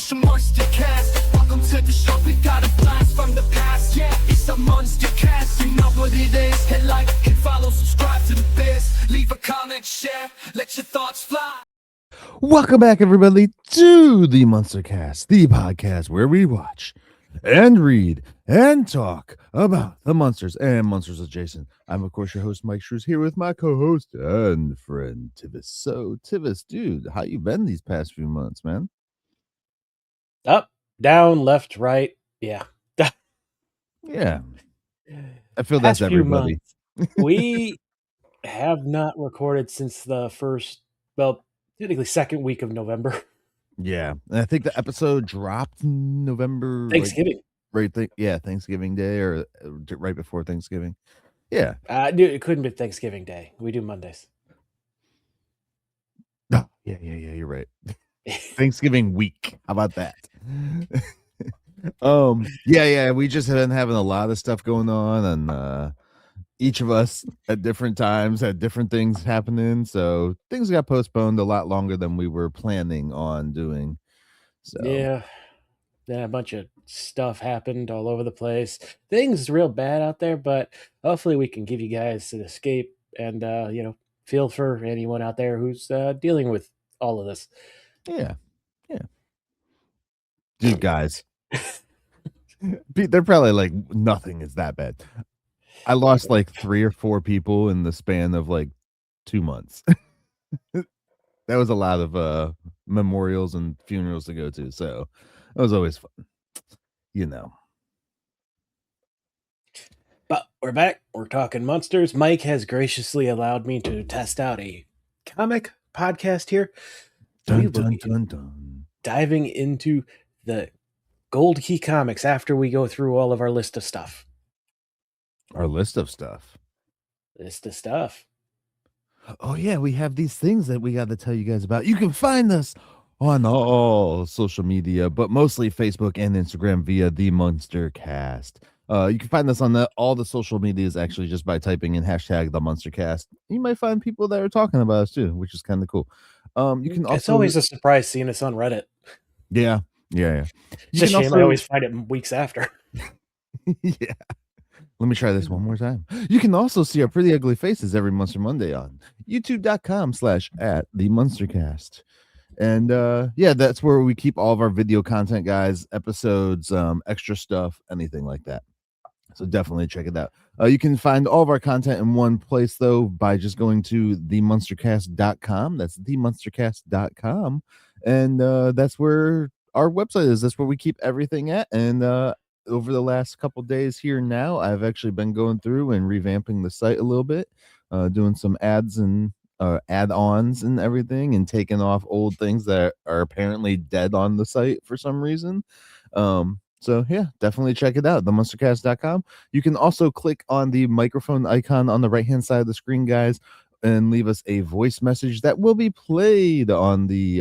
It's the Munster Cast. Welcome to the show. We got a blast from the past. Yeah, it's the Munster Cast. You know what it is. Hit like, hit follow, subscribe to the biz. Leave a comment, share, let your thoughts fly. Welcome back, everybody, to the Munster Cast, the podcast where we watch and read and talk about the Munsters and Munsters adjacent. I'm, of course, your host, Mike Shrews, here with my co-host and friend, Tivis. So, Tivis, dude, how you been these past few months, man? Up, down, left, right. Yeah. Yeah. I feel that's everybody. We have not recorded since the first, well, technically second week of November. Yeah. And I think the episode dropped in November. Thanksgiving. Thanksgiving Day or right before Thanksgiving. Yeah. It couldn't be Thanksgiving Day. We do Mondays. Oh, yeah, you're right. Thanksgiving week. How about that? We just have been having a lot of stuff going on, and each of us at different times had different things happening, so things got postponed a lot longer than we were planning on doing. So yeah, a bunch of stuff happened all over the place. Things real bad out there, but hopefully we can give you guys an escape and feel for anyone out there who's dealing with all of this. Yeah. Dude, guys, they're probably like, nothing is that bad. I lost like 3 or 4 people in the span of like 2 months. That was a lot of memorials and funerals to go to, so it was always fun, But we're back. We're talking Munsters. Mike has graciously allowed me to test out a comic podcast here. Dun, dun, dun, dun. Diving into the Gold Key comics after we go through all of our list of stuff. Our list of stuff. Oh, yeah, we have these things that we got to tell you guys about. You can find us on all social media, but mostly Facebook and Instagram via the Munster Cast. You can find us on all the social medias actually just by typing in hashtag the Munster Cast. You might find people that are talking about us too, which is kind of cool. You can also. It's always a surprise seeing us on Reddit. Yeah. It's a shame I always find it weeks after. Yeah. Let me try this one more time. You can also see our pretty ugly faces every Munster Monday on youtube.com/@TheMunsterCast. And that's where we keep all of our video content, guys, episodes, extra stuff, anything like that. So definitely check it out. You can find all of our content in one place, though, by just going to TheMunsterCast.com. That's TheMunsterCast.com. And that's where our website is. That's where we keep everything at. And over the last couple days here now, I've actually been going through and revamping the site a little bit, doing some ads and add-ons and everything, and taking off old things that are apparently dead on the site for some reason. So yeah, definitely check it out, TheMunsterCast.com. You can also click on the microphone icon on the right-hand side of the screen, guys, and leave us a voice message that will be played on the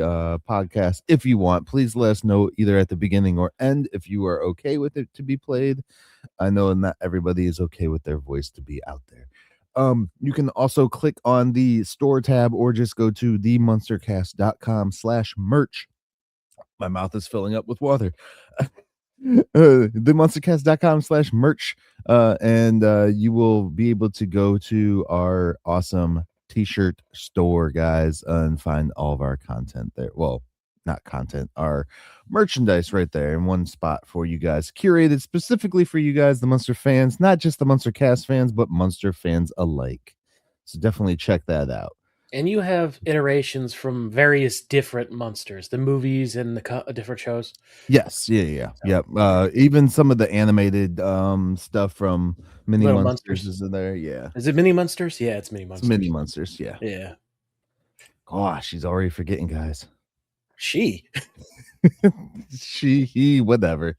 podcast if you want. Please let us know either at the beginning or end if you are okay with it to be played. I know not everybody is okay with their voice to be out there. You can also click on the store tab or just go to TheMunsterCast.com/merch. My mouth is filling up with water. TheMunsterCast.com/merch, and you will be able to go to our awesome t-shirt store, guys, and find all of our content there. Well, not content, our merchandise right there in one spot for you guys, curated specifically for you guys, the Munster fans, not just the Munster Cast fans, but Munster fans alike. So definitely check that out. And you have iterations from various different Munsters, the movies and the different shows. Yes, yeah. Even some of the animated stuff from Mini Munsters is in there. Yeah. Is it Mini Munsters? Yeah, it's Mini Munsters. It's Mini Munsters, yeah. Yeah. Gosh, she's already forgetting, guys. She, he, whatever.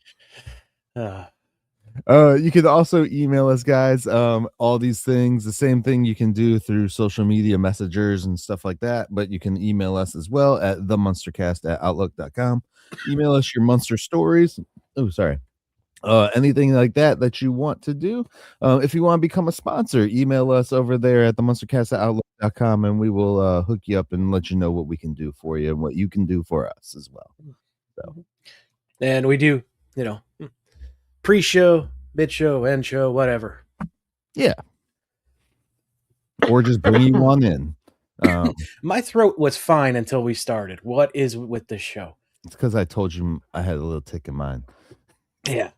You can also email us, guys. All these things, the same thing you can do through social media messengers and stuff like that, but you can email us as well at TheMunsterCast@outlook.com. Email us your Munster stories. Oh, sorry. Anything like that you want to do. If you want to become a sponsor, email us over there at TheMunsterCast@outlook.com, and we will hook you up and let you know what we can do for you and what you can do for us as well. And we do, pre-show, mid-show, end show, whatever. Yeah. Or just bring you on in. My throat was fine until we started. What is with this show? It's because I told you I had a little tick in mine. Yeah.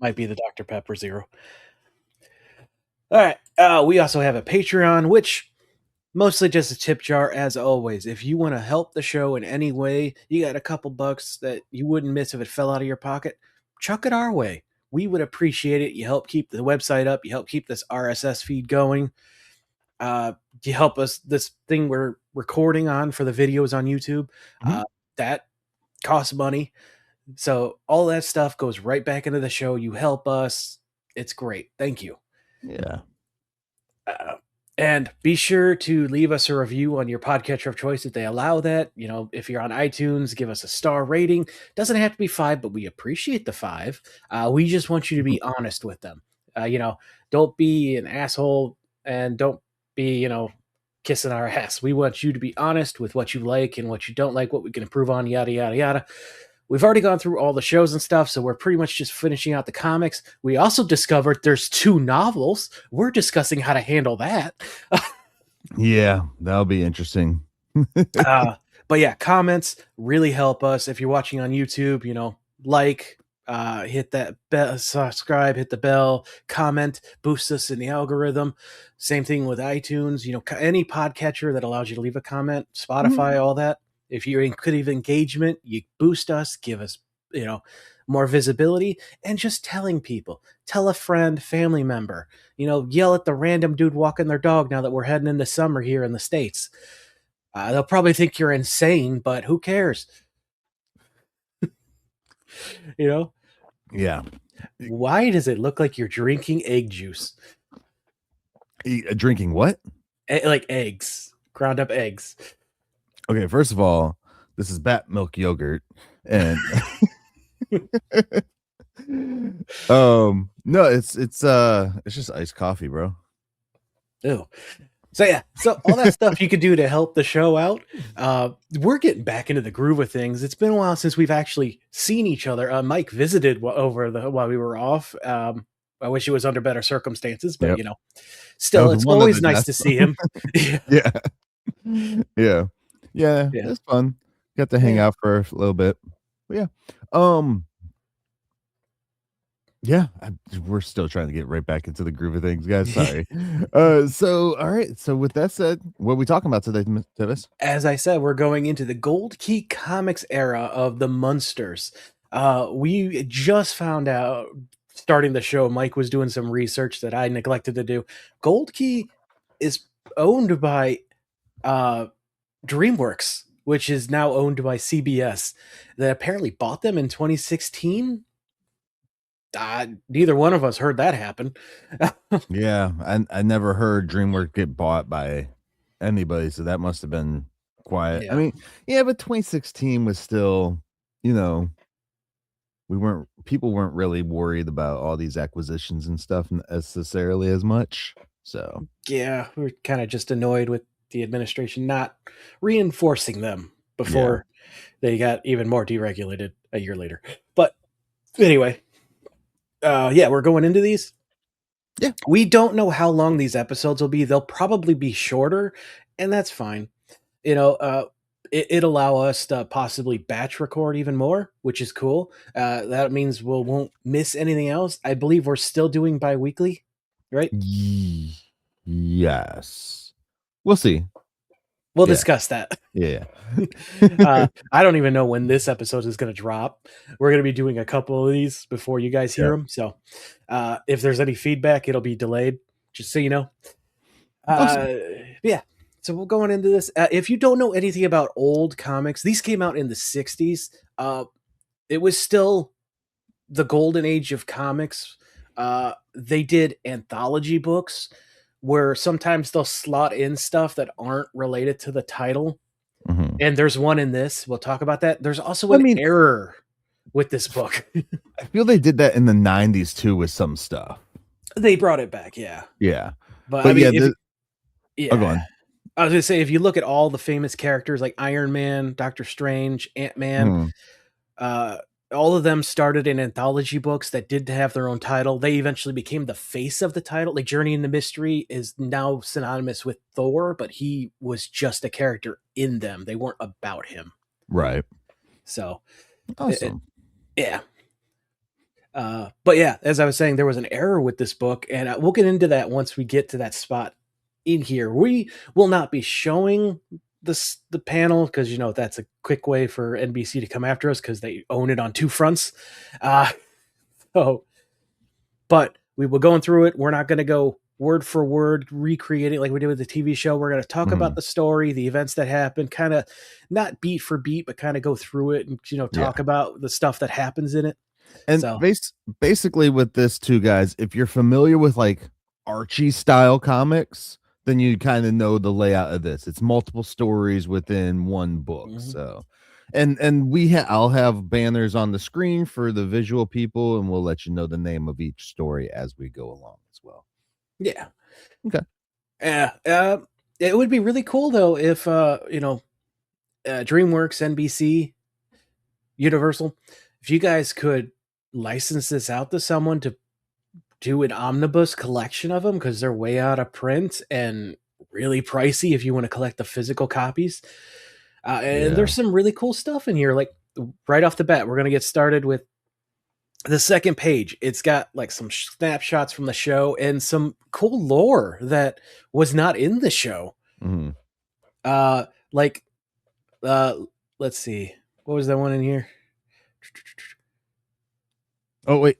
Might be the Dr. Pepper Zero. All right. We also have a Patreon, which mostly just a tip jar, as always. If you want to help the show in any way, you got a couple bucks that you wouldn't miss if it fell out of your pocket, chuck it our way. We would appreciate it. You help keep the website up. You help keep this RSS feed going. You help us, this thing we're recording on for the videos on YouTube. That costs money. So all that stuff goes right back into the show. You help us. It's great. Thank you. Yeah. And be sure to leave us a review on your podcatcher of choice if they allow that. If you're on iTunes, give us a star rating. Doesn't have to be 5, but we appreciate the 5. We just want you to be honest with them. Don't be an asshole and don't be, kissing our ass. We want you to be honest with what you like and what you don't like, what we can improve on, yada, yada, yada. We've already gone through all the shows and stuff, so we're pretty much just finishing out the comics. We also discovered there's 2 novels. We're discussing how to handle that. Yeah, that'll be interesting. But yeah, comments really help us. If you're watching on YouTube, hit that bell, subscribe, hit the bell, comment, boost us in the algorithm. Same thing with iTunes, any podcatcher that allows you to leave a comment, Spotify, all that. If you're in creative engagement, you boost us, give us, more visibility, and just telling people, tell a friend, family member, yell at the random dude walking their dog now that we're heading into summer here in the States. They'll probably think you're insane, but who cares? Yeah. Why does it look like you're drinking egg juice? Drinking what? Like eggs, ground up eggs. Okay, first of all, this is bat milk yogurt, and no, it's just iced coffee, bro. Ew. So yeah, so all that stuff you could do to help the show out. We're getting back into the groove of things. It's been a while since we've actually seen each other. Myke visited while we were off. I wish it was under better circumstances, but still, it's always nice to see him. Yeah, it's fun. Got to hang out for a little bit. But we're still trying to get right back into the groove of things, guys. Sorry. So all right. So with that said, what are we talking about today, Tivis? As I said, we're going into the Gold Key Comics era of the Munsters. We just found out, starting the show, Myke was doing some research that I neglected to do. Gold Key is owned by DreamWorks, which is now owned by CBS, that apparently bought them in 2016. Neither one of us heard that happen. Yeah, I never heard DreamWorks get bought by anybody, so that must have been quiet. Yeah. I mean, but 2016 was still, people weren't really worried about all these acquisitions and stuff necessarily as much. So yeah, we're kind of just annoyed with the administration not reinforcing them before they got even more deregulated a year later. But anyway, we're going into these. Yeah, we don't know how long these episodes will be. They'll probably be shorter, and that's fine. It allow us to possibly batch record even more, which is cool. That means we won't miss anything else. I believe we're still doing bi-weekly, right? Yes. We'll see. We'll discuss that. Yeah. I don't even know when this episode is going to drop. We're going to be doing a couple of these before you guys hear them. So if there's any feedback, it'll be delayed, just so you know. Awesome. So we're going into this. If you don't know anything about old comics, these came out in the 60s. It was still the golden age of comics. They did anthology books where sometimes they'll slot in stuff that aren't related to the title. Mm-hmm. And there's one in this. We'll talk about that. There's also an error with this book. I feel they did that in the 90s too with some stuff. They brought it back, yeah. Yeah. But I mean, go on. I was gonna say, if you look at all the famous characters like Iron Man, Doctor Strange, Ant-Man, Hmm. all of them started in anthology books that did have their own title. They eventually became the face of the title. Like Journey into Mystery is now synonymous with Thor, but he was just a character in them. They weren't about him. Right. So, Awesome. yeah. But yeah, as I was saying, there was an error with this book, and we'll get into that once we get to that spot in here. We will not be showing the panel because that's a quick way for NBC to come after us because they own it on two fronts. So, but we will going through it. We're not going to go word for word recreating like we did with the TV show. We're going to talk about the story, the events that happened, kind of not beat for beat, but kind of go through it and talk about the stuff that happens in it. And So basically with this too, guys, if you're familiar with like Archie style comics, then you kind of know the layout of this. It's multiple stories within one book. Mhm. So, and I'll have banners on the screen for the visual people, and we'll let you know the name of each story as we go along as well. Yeah. Okay. It would be really cool though if DreamWorks, NBC, Universal, if you guys could license this out to someone to do an omnibus collection of them because they're way out of print and really pricey if you want to collect the physical copies. And there's some really cool stuff in here. Like right off the bat, we're gonna get started with the second page. It's got like some snapshots from the show and some cool lore that was not in the show. Mhm. Let's see, what was that one in here? Oh wait,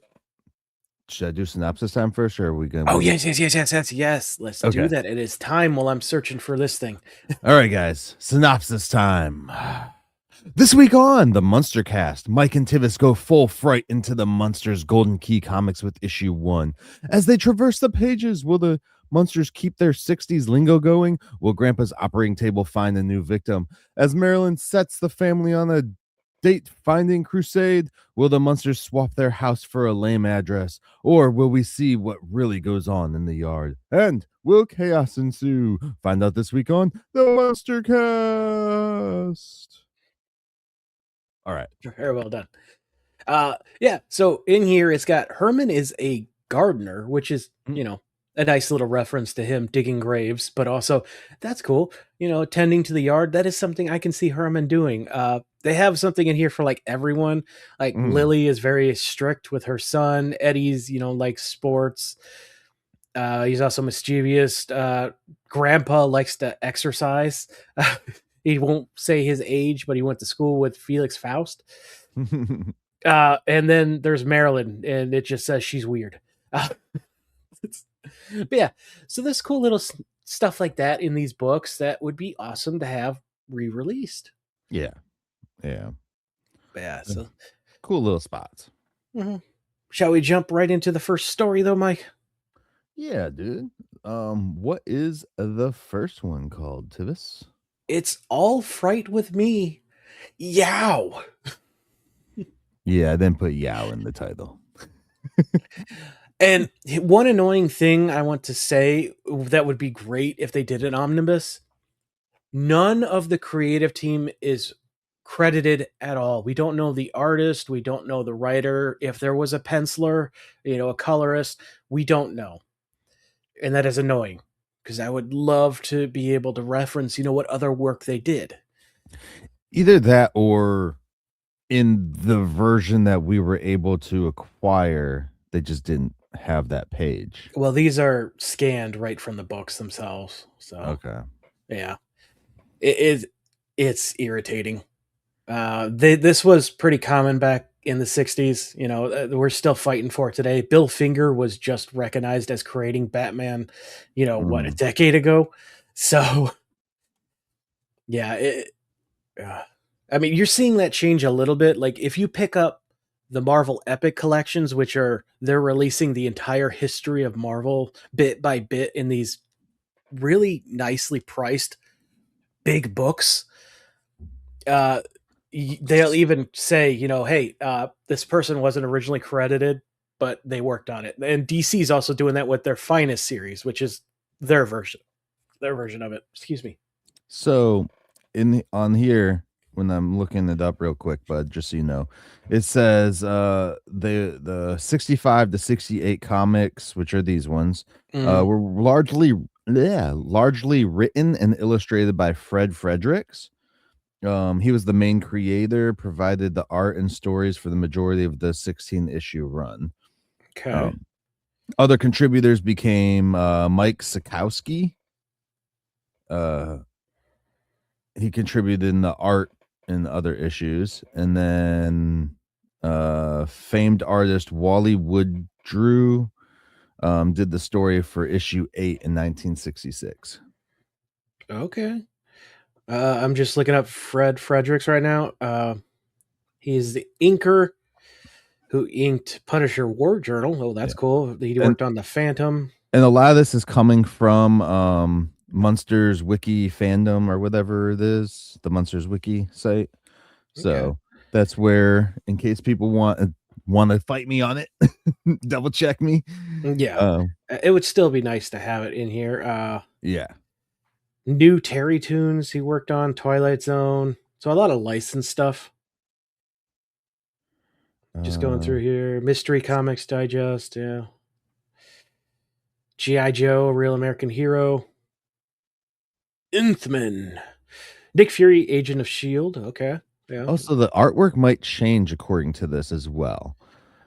should I do synopsis time first, or are we gonna? Oh yes. Let's do that. It is time while I'm searching for this thing. All right, guys, synopsis time. This week on the Munster Cast, Myke and Tivis go full fright into the Munsters Golden Key comics with issue 1. As they traverse the pages, will the Munsters keep their 60s lingo going? Will Grandpa's operating table find a new victim? As Marilyn sets the family on a date-finding crusade, will the Munsters swap their house for a lame address? Or will we see what really goes on in the yard? And will chaos ensue? Find out this week on the Munster Cast. All right. Very well done. Yeah. So in here, it's got Herman is a gardener, which is, a nice little reference to him digging graves, but also that's cool. Tending to the yard. That is something I can see Herman doing. They have something in here for like everyone. Like Lily is very strict with her son. Eddie's, likes sports. He's also mischievous. Grandpa likes to exercise. He won't say his age, but he went to school with Felix Faust. And then there's Marilyn, and it just says she's weird. But yeah, so there's cool little stuff like that in these books that would be awesome to have re-released. Yeah. So cool little spots. Mm-hmm. Shall we jump right into the first story, though, Mike? Yeah, dude. What is the first one called, Tivis? It's All Fright with Me. Yow. Yeah, I didn't put yow in the title. And one annoying thing I want to say that would be great if they did an omnibus. None of the creative team is credited at all. We don't know the artist. We don't know the writer. If there was a penciler, a colorist, we don't know. And that is annoying because I would love to be able to reference, what other work they did. Either that or in the version that we were able to acquire, they just didn't have that page. Well, these are scanned right from the books themselves. So, okay. Yeah, it's irritating. This was pretty common back in the 60s. We're still fighting for it today. Bill Finger was just recognized as creating Batman, a decade ago. So, yeah, you're seeing that change a little bit. Like if you pick up the Marvel Epic collections, which they're releasing the entire history of Marvel bit by bit in these really nicely priced big books. They'll even say, hey, this person wasn't originally credited, but they worked on it. And DC's also doing that with their Finest series, which is their version of it. Excuse me. So on here, when I'm looking it up real quick, bud, just so you know, it says the 65 to 68 comics, which are these ones, Mm, were largely written and illustrated by Fred Fredericks. He was the main creator, provided the art and stories for the majority of the 16 issue run. okay. Um, Other contributors became Mike Sikowski. He contributed in the art in other issues, and then famed artist Wally Woodrew did the story for issue 8 in 1966. Okay. I'm just looking up Fred Fredericks right now. He's the inker who inked Punisher War Journal. Oh, that's Yeah. cool. He and worked on the Phantom. and a lot of this is coming from Munsters wiki fandom or whatever it is, the Munsters wiki site. Okay. So that's where, in case people want to fight me on it, double check me. Yeah. Um, It would still be nice to have it in here. yeah. New Terry tunes he worked on, Twilight Zone. So a lot of licensed stuff. Just going through here. Mystery Comics Digest, yeah. G.I. Joe, Real American Hero. Inthman. Nick Fury, Agent of S.H.I.E.L.D. Okay. Yeah. Also, the artwork might change according to this as well.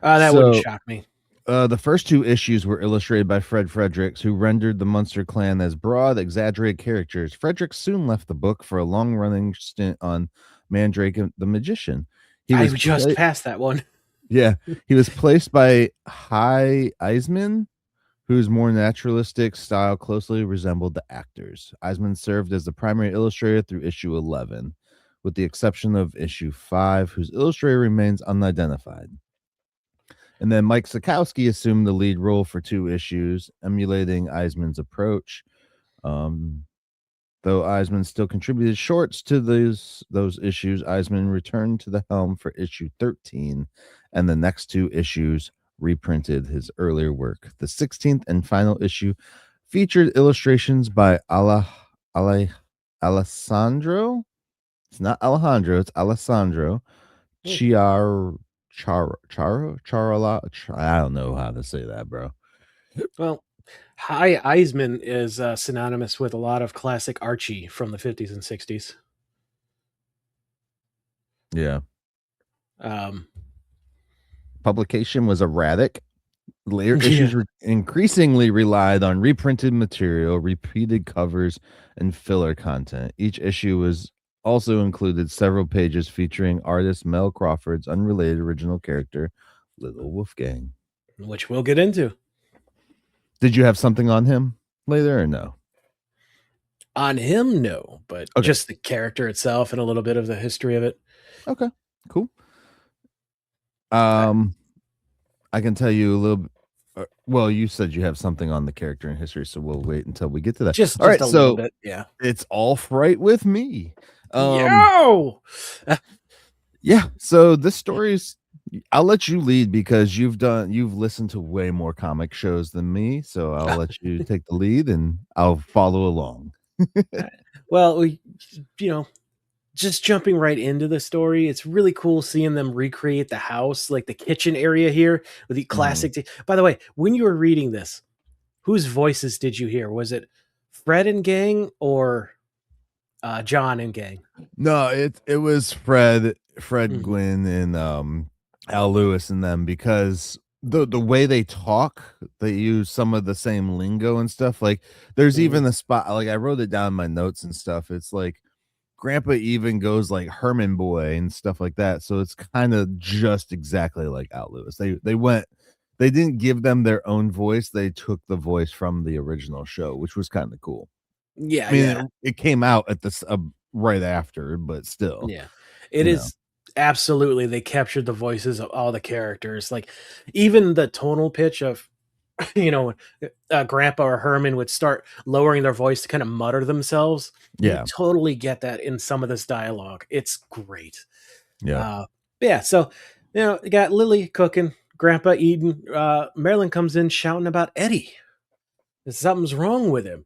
That wouldn't So, shock me. the first 2 issues were illustrated by Fred Fredericks, who rendered the Munster clan as broad, exaggerated characters. Fredericks soon left the book for a long-running stint on Mandrake and the Magician. I just passed that one. Yeah, he was placed by Hy Eisman, whose more naturalistic style closely resembled the actors. Eisman served as the primary illustrator through issue 11, with the exception of issue 5, whose illustrator remains unidentified. And then Mike Sikowski assumed the lead role for 2 issues, emulating Eisman's approach. Though Eisman still contributed shorts to those issues, Eisman returned to the helm for issue 13, and the next 2 issues reprinted his earlier work. The 16th and final issue featured illustrations by Alessandro. It's not Alejandro, it's Alessandro I don't know how to say that, bro. Well, Hy Eisman is synonymous with a lot of classic Archie from the 50s and 60s. Yeah. Um, Publication was erratic. Later yeah. issues increasingly relied on reprinted material, repeated covers, and filler content. Each issue was also included several pages featuring artist Mel Crawford's unrelated original character, Little Wolfgang. Which we'll get into. Did you have something on him later or no? On him, no, but Okay. just the character itself and a little bit of the history of it. Okay, cool. I can tell you a little. Well, you said you have something on the character and history, so we'll wait until we get to that. Just All right, a so little bit, yeah. it's all right with me. Yo! Yeah. So this story's. I'll let you lead because you've listened to way more comic shows than me, so I'll let you take the lead and I'll follow along. Well, just jumping right into the story, it's really cool seeing them recreate the house, like the kitchen area here with the classic. By the way, when you were reading this, whose voices did you hear? Was it Fred and gang or John and gang? No, it was Fred, Mhm. Gwynn, and Al Lewis and them, because the way they talk, they use some of the same lingo and stuff. Like there's even a spot, like I wrote it down in my notes and stuff. It's like Grandpa even goes like Herman Boy and stuff like that. So it's kind of just exactly like Al Lewis. They didn't give them their own voice. They took the voice from the original show, which was kind of cool. Yeah, I mean, yeah. it came out at this right after, but still. Yeah. It is absolutely, they captured the voices of all the characters. Like even the tonal pitch of Grandpa or Herman would start lowering their voice to kind of mutter themselves. Yeah. You totally get that in some of this dialogue. It's great. Yeah. So, you got Lily cooking, Grandpa eating. Marilyn comes in shouting about Eddie. Something's wrong with him.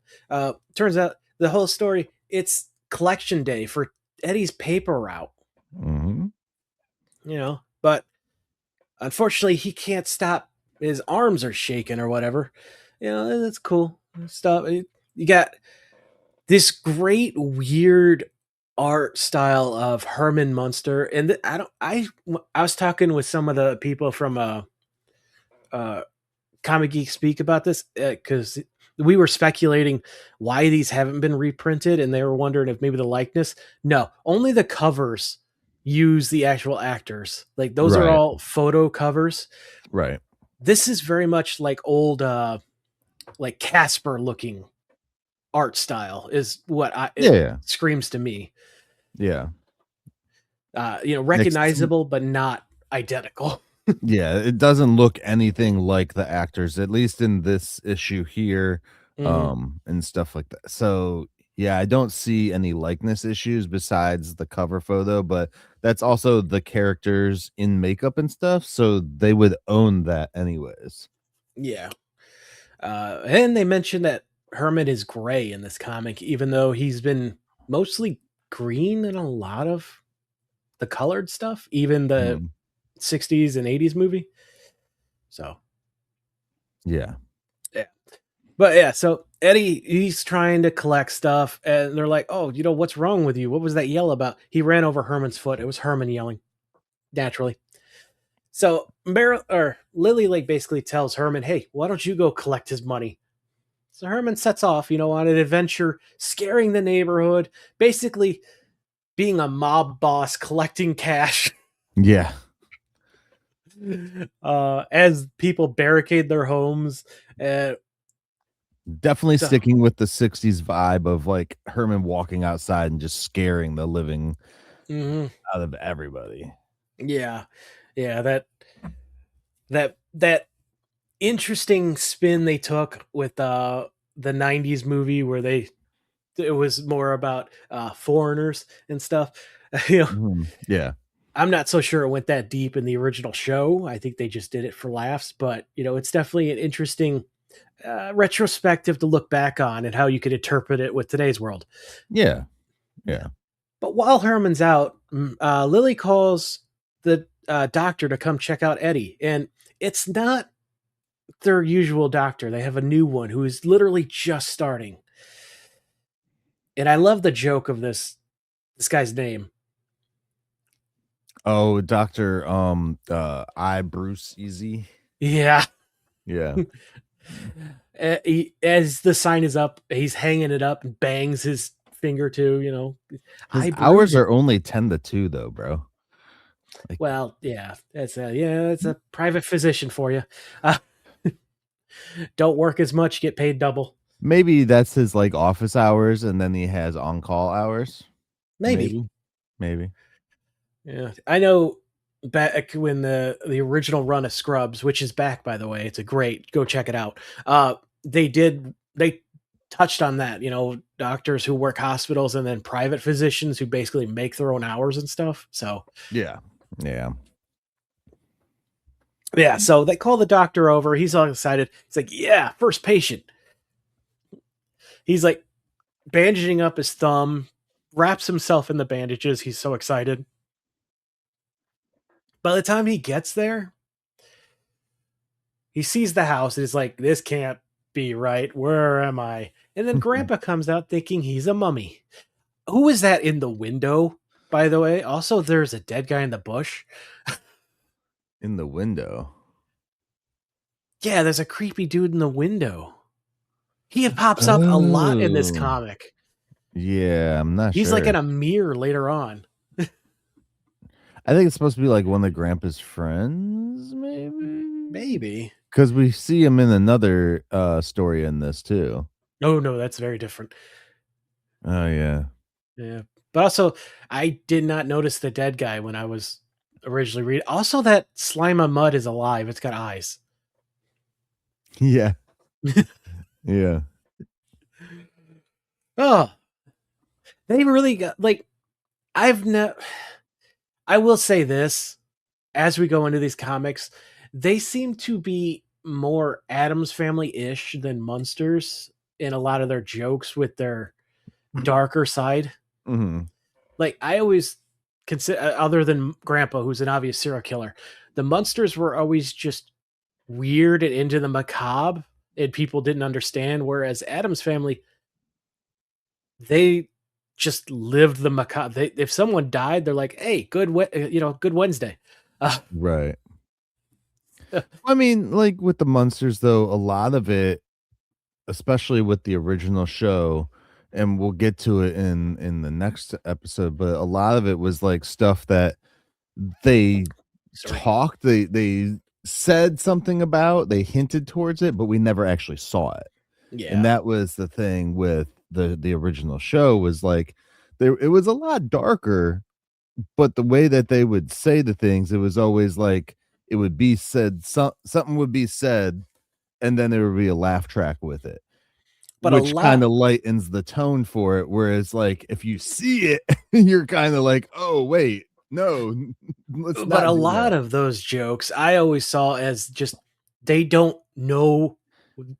Turns out the whole story, it's collection day for Eddie's paper route. Mm-hmm. You know, but unfortunately, he can't stop. His arms are shaking or whatever. You know, that's cool stuff. You got this great weird art style of Herman Munster, and I was talking with some of the people from Comic Geek Speak about this because we were speculating why these haven't been reprinted, and they were wondering if maybe the likeness. No, only the covers use the actual actors. Like those are Right. all photo covers. Right. This is very much like old, like Casper looking art style is what Yeah. screams to me. Yeah. Recognizable, but not identical. Yeah, it doesn't look anything like the actors, at least in this issue here, and stuff like that. So yeah, I don't see any likeness issues besides the cover photo, but that's also the characters in makeup and stuff, so they would own that anyways. Yeah. And they mentioned that Hermit is gray in this comic, even though he's been mostly green in a lot of the colored stuff, even the 60s and 80s movie. So, Yeah. but yeah, so Eddie, he's trying to collect stuff, and they're like, "Oh, what's wrong with you? What was that yell about?" He ran over Herman's foot. It was Herman yelling, naturally. So Lily like basically tells Herman, "Hey, why don't you go collect his money?" So Herman sets off, on an adventure, scaring the neighborhood, basically being a mob boss, collecting cash. Yeah. As people barricade their homes. Definitely sticking with the 60s vibe of like Herman walking outside and just scaring the living out of everybody. Yeah. That interesting spin they took with the 90s movie where it was more about foreigners and stuff. Yeah. I'm not so sure it went that deep in the original show. I think they just did it for laughs, but it's definitely an interesting retrospective to look back on and how you could interpret it with today's world. Yeah. But while Herman's out, Lily calls the doctor to come check out Eddie, and it's not their usual doctor. They have a new one who is literally just starting. And I love the joke of this guy's name. Oh, Dr. Bruce Easy. Yeah. Yeah. As the sign is up, he's hanging it up and bangs his finger too, His hours are only 10 to 2 though, bro. Like, well, yeah, it's a private physician for you. Don't work as much, get paid double. Maybe that's his like office hours, and then he has on-call hours. Maybe. Yeah, I know. Back when the original run of Scrubs, which is back by the way, it's a great, go check it out. They touched on that, doctors who work hospitals and then private physicians who basically make their own hours and stuff. So yeah. So they call the doctor over. He's all excited. He's like, "Yeah, first patient." He's like bandaging up his thumb, wraps himself in the bandages. He's so excited. By the time he gets there, he sees the house and is like, "This can't be right. Where am I?" And then Grandpa comes out thinking he's a mummy. Who is that in the window, by the way? Also, there's a dead guy in the bush. In the window? Yeah, there's a creepy dude in the window. He pops up a lot in this comic. Yeah, I'm not sure. He's like in a mirror later on. I think it's supposed to be like one of Grandpa's friends, Maybe. Because we see him in another story in this too. Oh no, that's very different. Oh yeah. Yeah. But also, I did not notice the dead guy when I was originally reading. Also, that slime of mud is alive. It's got eyes. Yeah. Yeah. Oh, they really got like. I will say this, as we go into these comics, they seem to be more Addams Family-ish than Munsters in a lot of their jokes with their darker side. Mm-hmm. Like, I always consider, other than Grandpa, who's an obvious serial killer, the Munsters were always just weird and into the macabre, and people didn't understand. Whereas Adam's family, they just lived the macabre. If someone died, they're like, "Hey, good Wednesday." Uh, Right. I mean, like with the Munsters, though, a lot of it, especially with the original show, and we'll get to it in the next episode, but a lot of it was like stuff that they sorry. talked, they said something about, they hinted towards it, but we never actually saw it. Yeah. And that was the thing with the original show, was like it was a lot darker, but the way that they would say the things, it was always like it would be said, something would be said, and then there would be a laugh track with it, But a which kind lot, of lightens the tone for it. Whereas, like, if you see it, you're kind of like, oh wait, no, let's but not a do lot that. of those jokes I always saw as just they don't know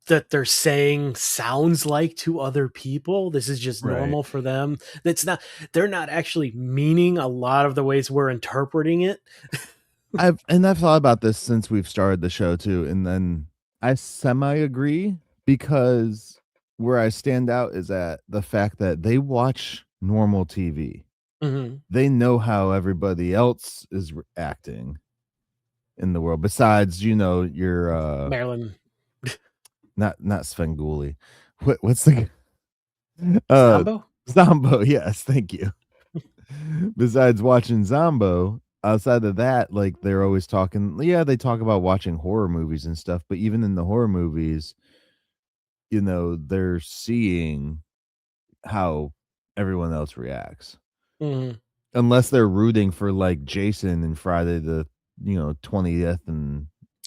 that they're saying sounds like to other people. This is just Right. normal for them. They're not actually meaning a lot of the ways we're interpreting it. I've thought about this since we've started the show too, and then I semi agree, because where I stand out is at the fact that they watch normal TV. Mm-hmm. They know how everybody else is acting in the world. Besides, your Marilyn not Svengoolie. What's the Zombo? Zombo? Yes, thank you. Besides watching Zombo, outside of that, like, they're always talking. Yeah, they talk about watching horror movies and stuff, but even in the horror movies, they're seeing how everyone else reacts. Mm-hmm. Unless they're rooting for, like, Jason and Friday the 20th and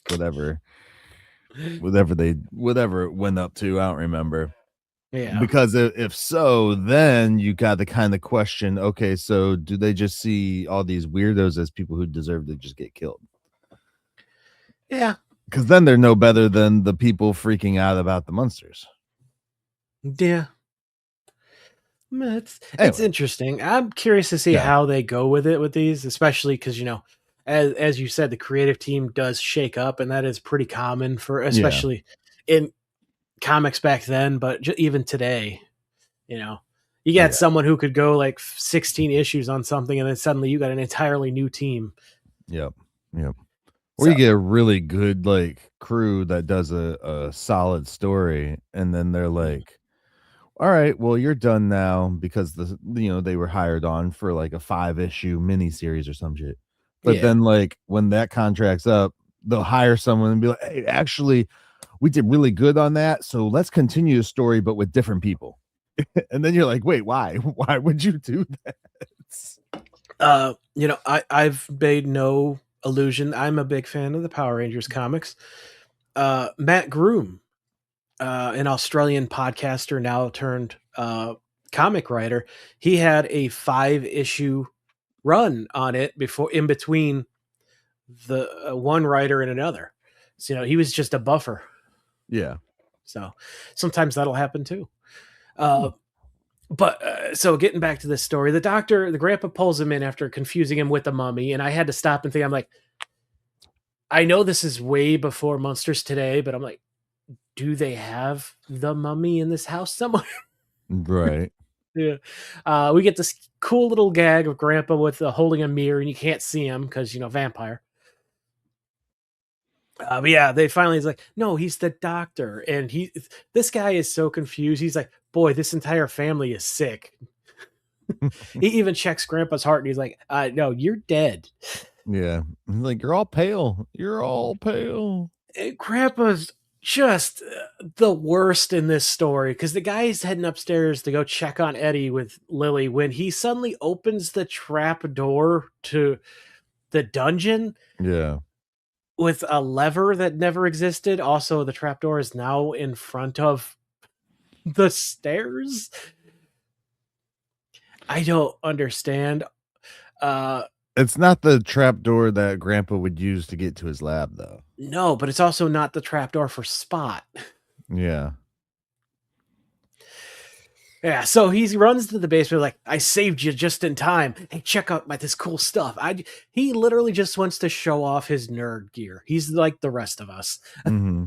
whatever whatever it went up to, I don't remember. Yeah. Because if so, then you got to kind of question, okay, so do they just see all these weirdos as people who deserve to just get killed? Yeah. Because then they're no better than the people freaking out about the Munsters. Yeah. It's Anyway. interesting. I'm curious to see Yeah. how they go with it with these, especially because as you said, the creative team does shake up, and that is pretty common for especially in comics back then, but even today. You got someone who could go like 16 issues on something, and then suddenly you got an entirely new team. Yep. Or you get a really good, like, crew that does a solid story, and then they're like, all right, well, you're done now, because they were hired on for like a 5-issue miniseries or some shit. But then, like, when that contract's up, they'll hire someone and be like, hey, actually, we did really good on that, so let's continue the story, but with different people. And then you're like, wait, why? Why would you do that? I've made no illusion. I'm a big fan of the Power Rangers comics. Matt Groom, an Australian podcaster now turned comic writer, he had a 5-issue run on it in between the one writer and another. So he was just a buffer. Yeah. So sometimes that'll happen too. But so getting back to this story, the grandpa pulls him in after confusing him with the mummy, and I had to stop and think. I'm like, I know this is way before Munsters today, but I'm like, do they have the mummy in this house somewhere? Right. Yeah. We get this cool little gag of Grandpa with holding a mirror, and you can't see him because vampire. But yeah, they finally is like, no, he's the doctor, and this guy is so confused. He's like, boy, this entire family is sick. He even checks Grandpa's heart, and he's like, no, you're dead. Yeah. Like, you're all pale. You're all pale. And Grandpa's just the worst in this story, because the guy's heading upstairs to go check on Eddie with Lily when he suddenly opens the trap door to the dungeon. Yeah. With a lever that never existed. Also, the trapdoor is now in front of the stairs. I don't understand. It's not the trapdoor that Grandpa would use to get to his lab, though. No, but it's also not the trapdoor for Spot. Yeah. Yeah, so he runs to the basement like, I saved you just in time. Hey, check out this cool stuff. He literally just wants to show off his nerd gear. He's like the rest of us, Hmm.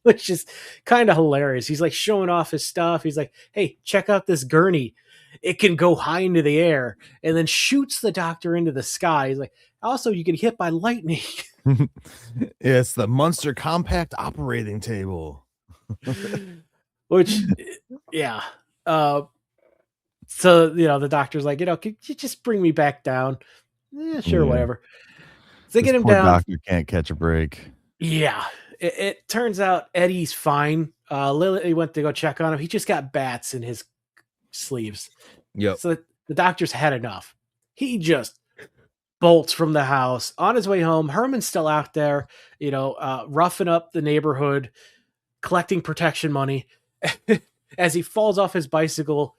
which is kind of hilarious. He's like showing off his stuff. He's like, hey, check out this gurney. It can go high into the air, and then shoots the doctor into the sky. He's like, also, you get hit by lightning. It's the Munster Compact Operating Table. Which, yeah. So, the doctor's like, could you just bring me back down? Yeah, sure, Yeah. whatever. So they This get him poor down. doctor can't catch a break. Yeah. It turns out Eddie's fine. Lily went to go check on him. He just got bats in his sleeves. Yep. So the doctor's had enough. He just bolts from the house. On his way home, Herman's still out there, roughing up the neighborhood, collecting protection money as he falls off his bicycle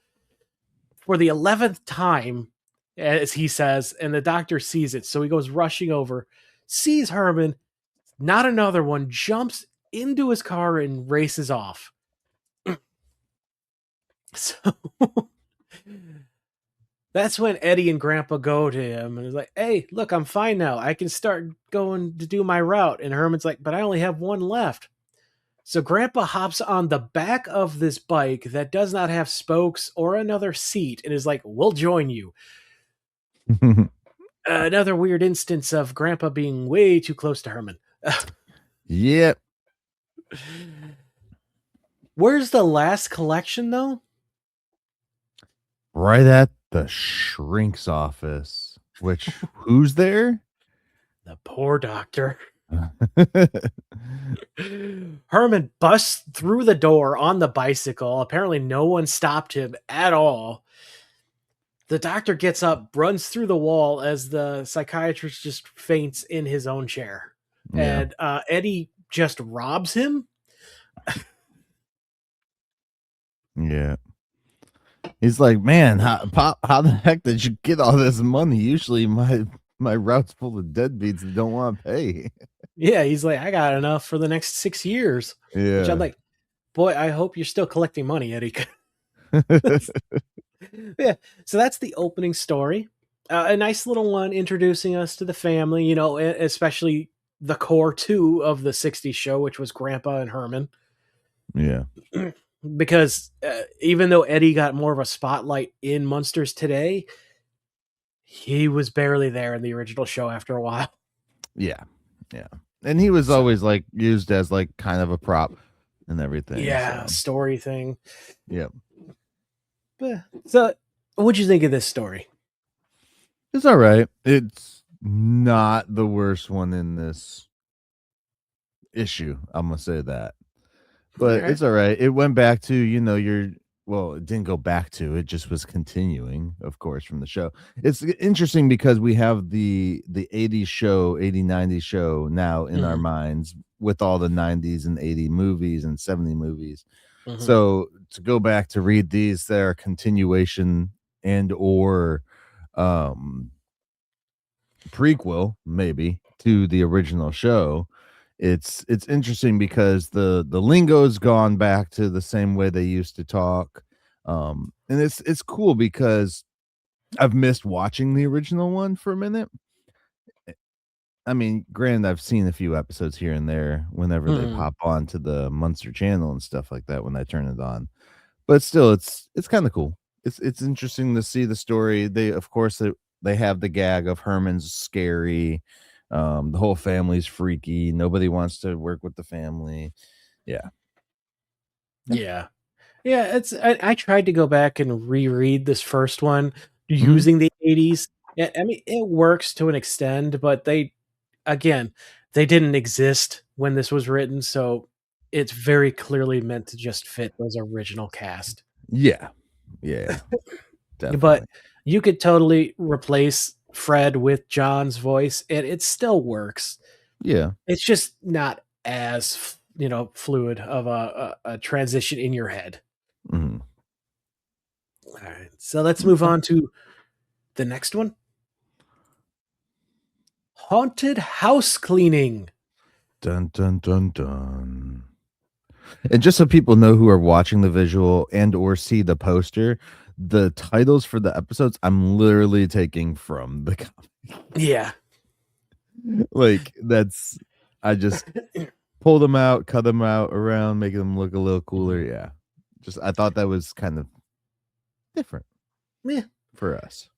for the 11th time, as he says, and the doctor sees it. So he goes rushing over, sees Herman, not another one, jumps into his car and races off. So that's when Eddie and Grandpa go to him and is like, hey, look, I'm fine now. I can start going to do my route. And Herman's like, but I only have one left. So Grandpa hops on the back of this bike that does not have spokes or another seat and is like, we'll join you. Another weird instance of Grandpa being way too close to Herman. Yep. Where's the last collection, though? Right at the shrink's office. Which, who's there? The poor doctor. Herman busts through the door on the bicycle. Apparently no one stopped him at all. The doctor gets up, runs through the wall as the psychiatrist just faints in his own chair. Yeah. And Eddie just robs him. Yeah. He's like, man, Pop, how the heck did you get all this money? Usually my route's full of deadbeats that don't want to pay. Yeah, he's like, I got enough for the next 6 years. Yeah. Which I'm like, boy, I hope you're still collecting money, Eddie. Yeah, so that's the opening story. A nice little one introducing us to the family, especially the core two of the 60s show, which was Grandpa and Herman. Yeah. Because even though Eddie got more of a spotlight in Munsters today, he was barely there in the original show after a while. Yeah. Yeah. And he was always like used as like kind of a prop and everything. Yeah, so. Story thing. Yep. So what'd you think of this story? It's all right. It's not the worst one in this issue. I'm gonna say that. But it's all right. It went back to, it didn't go back to, it just was continuing, of course, from the show. It's interesting because we have the 80s show, 90s show now in our minds with all the 90s and 80 movies and 70 movies. So to go back to read these, they're continuation and or prequel maybe to the original show. It's interesting because the lingo's gone back to the same way they used to talk. And it's cool because I've missed watching the original one for a minute. I mean, granted, I've seen a few episodes here and there whenever they pop on to the Munster channel and stuff like that when I turn it on. But still, it's kind of cool. It's interesting to see the story. Of course they have the gag of Herman's scary. The whole family's freaky. Nobody wants to work with the family. Yeah. I tried to go back and reread this first one using the 80s. I mean, it works to an extent, but they didn't exist when this was written, so it's very clearly meant to just fit those original cast. Yeah. Definitely. But you could totally replace Fred with John's voice, and it still works. Yeah. It's just not as fluid of a transition in your head. Mm-hmm. All right, so let's move on to the next one. Haunted house cleaning. Dun dun dun dun. And just so people know who are watching the visual and or see the poster, the titles for the episodes I'm literally taking from the comic. Yeah. Like I just pull them out, cut them out around, make them look a little cooler. Yeah. Just I thought that was kind of different. Yeah. For us.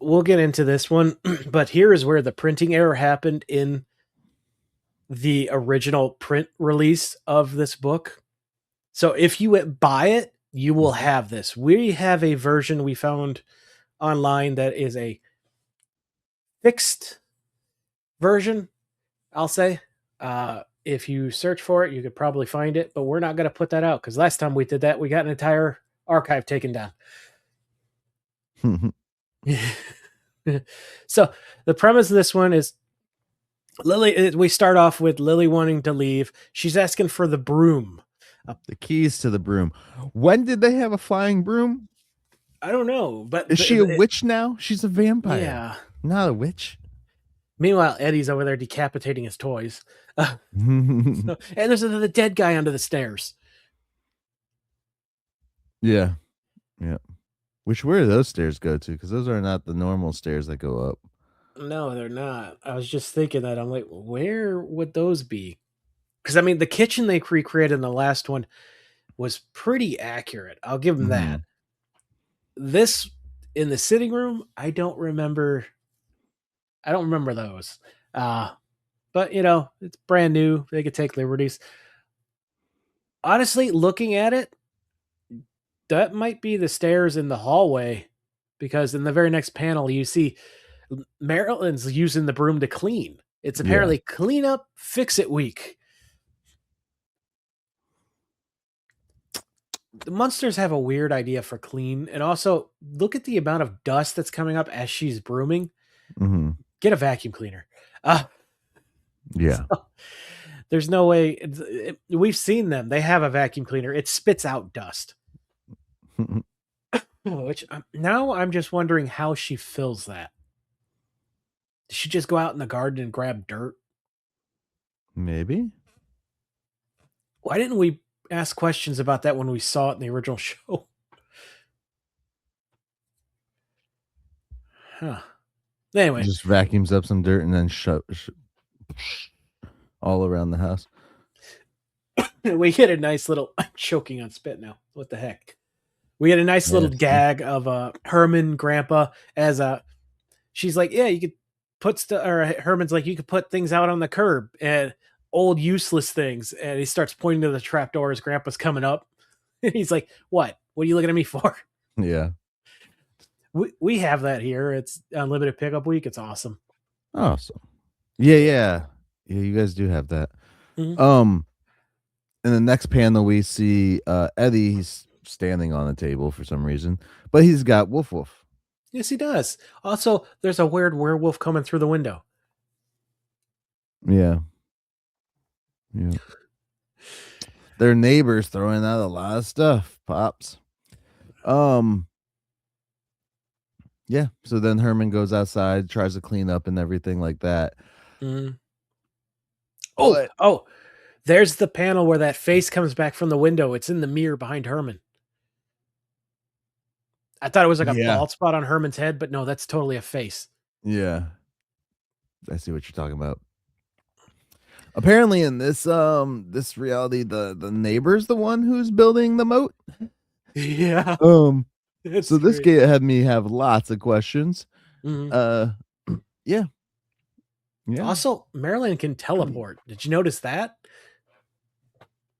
We'll get into this one, but here is where the printing error happened in the original print release of this book. So if you buy it, you will have this. We have a version we found online that is a fixed version, I'll say. If you search for it, you could probably find it, but we're not going to put that out because last time we did that, we got an entire archive taken down. So the premise of this one is Lily. We start off with Lily wanting to leave. She's asking for the broom. The keys to the broom. When did they have a flying broom? I don't know, but is she a witch now? She's a vampire. Yeah, not a witch. Meanwhile, Eddie's over there decapitating his toys. And there's another dead guy under the stairs. Yeah. Where do those stairs go to? Because those are not the normal stairs that go up. No, they're not. I was just thinking that. I'm like, where would those be? Because I mean, the kitchen they recreated in the last one was pretty accurate. I'll give them that. This in the sitting room, I don't remember those. But it's brand new. They could take liberties. Honestly, looking at it, that might be the stairs in the hallway, because in the very next panel, you see Marilyn's using the broom to clean. It's apparently clean up, fix it week. The Munsters have a weird idea for clean, and also look at the amount of dust that's coming up as she's brooming. Get a vacuum cleaner. Yeah. So, there's no way. We've seen them. They have a vacuum cleaner. It spits out dust. Which now I'm just wondering how she fills that. Did she just go out in the garden and grab dirt? Maybe. Why didn't we ask questions about that when we saw it in the original show? Huh. Anyway. Just vacuums up some dirt and then all around the house. We get a nice little... I'm choking on spit now. What the heck? We had a nice little gag of Herman, Grandpa, as she's like, yeah, you could put Herman's like, you could put things out on the curb and old useless things. And he starts pointing to the trapdoor as Grandpa's coming up. And he's like, what? What are you looking at me for? Yeah. We have that here. It's unlimited pickup week. It's awesome. Awesome. Yeah, you guys do have that. In the next panel, we see Eddie. He's standing on a table for some reason, but he's got woof woof. Yes, he does. Also, there's a weird werewolf coming through the window. Yeah. Their neighbors throwing out a lot of stuff, Pops. Yeah. So then Herman goes outside, tries to clean up and everything like that. Oh, there's the panel where that face comes back from the window. It's in the mirror behind Herman. I thought it was like a bald spot on Herman's head, but no, that's totally a face. Yeah. I see what you're talking about. Apparently in this reality, the neighbor's the one who's building the moat. Yeah. So this game had me have lots of questions. Yeah. Also, Marilyn can teleport. Did you notice that?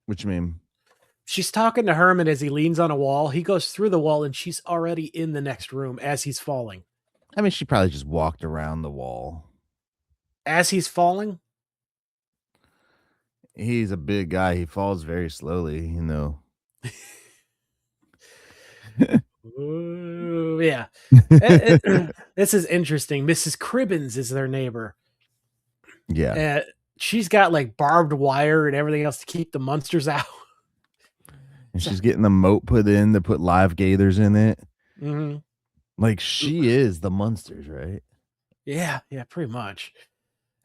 What you mean? She's talking to Herman as he leans on a wall. He goes through the wall and she's already in the next room as he's falling. I mean, she probably just walked around the wall. As he's falling? He's a big guy. He falls very slowly, Ooh, yeah. This is interesting. Mrs. Cribbins is their neighbor. Yeah. She's got like barbed wire and everything else to keep the Munsters out. And she's getting the moat put in to put live gators in it. Like she is the Munsters, right? Yeah, pretty much.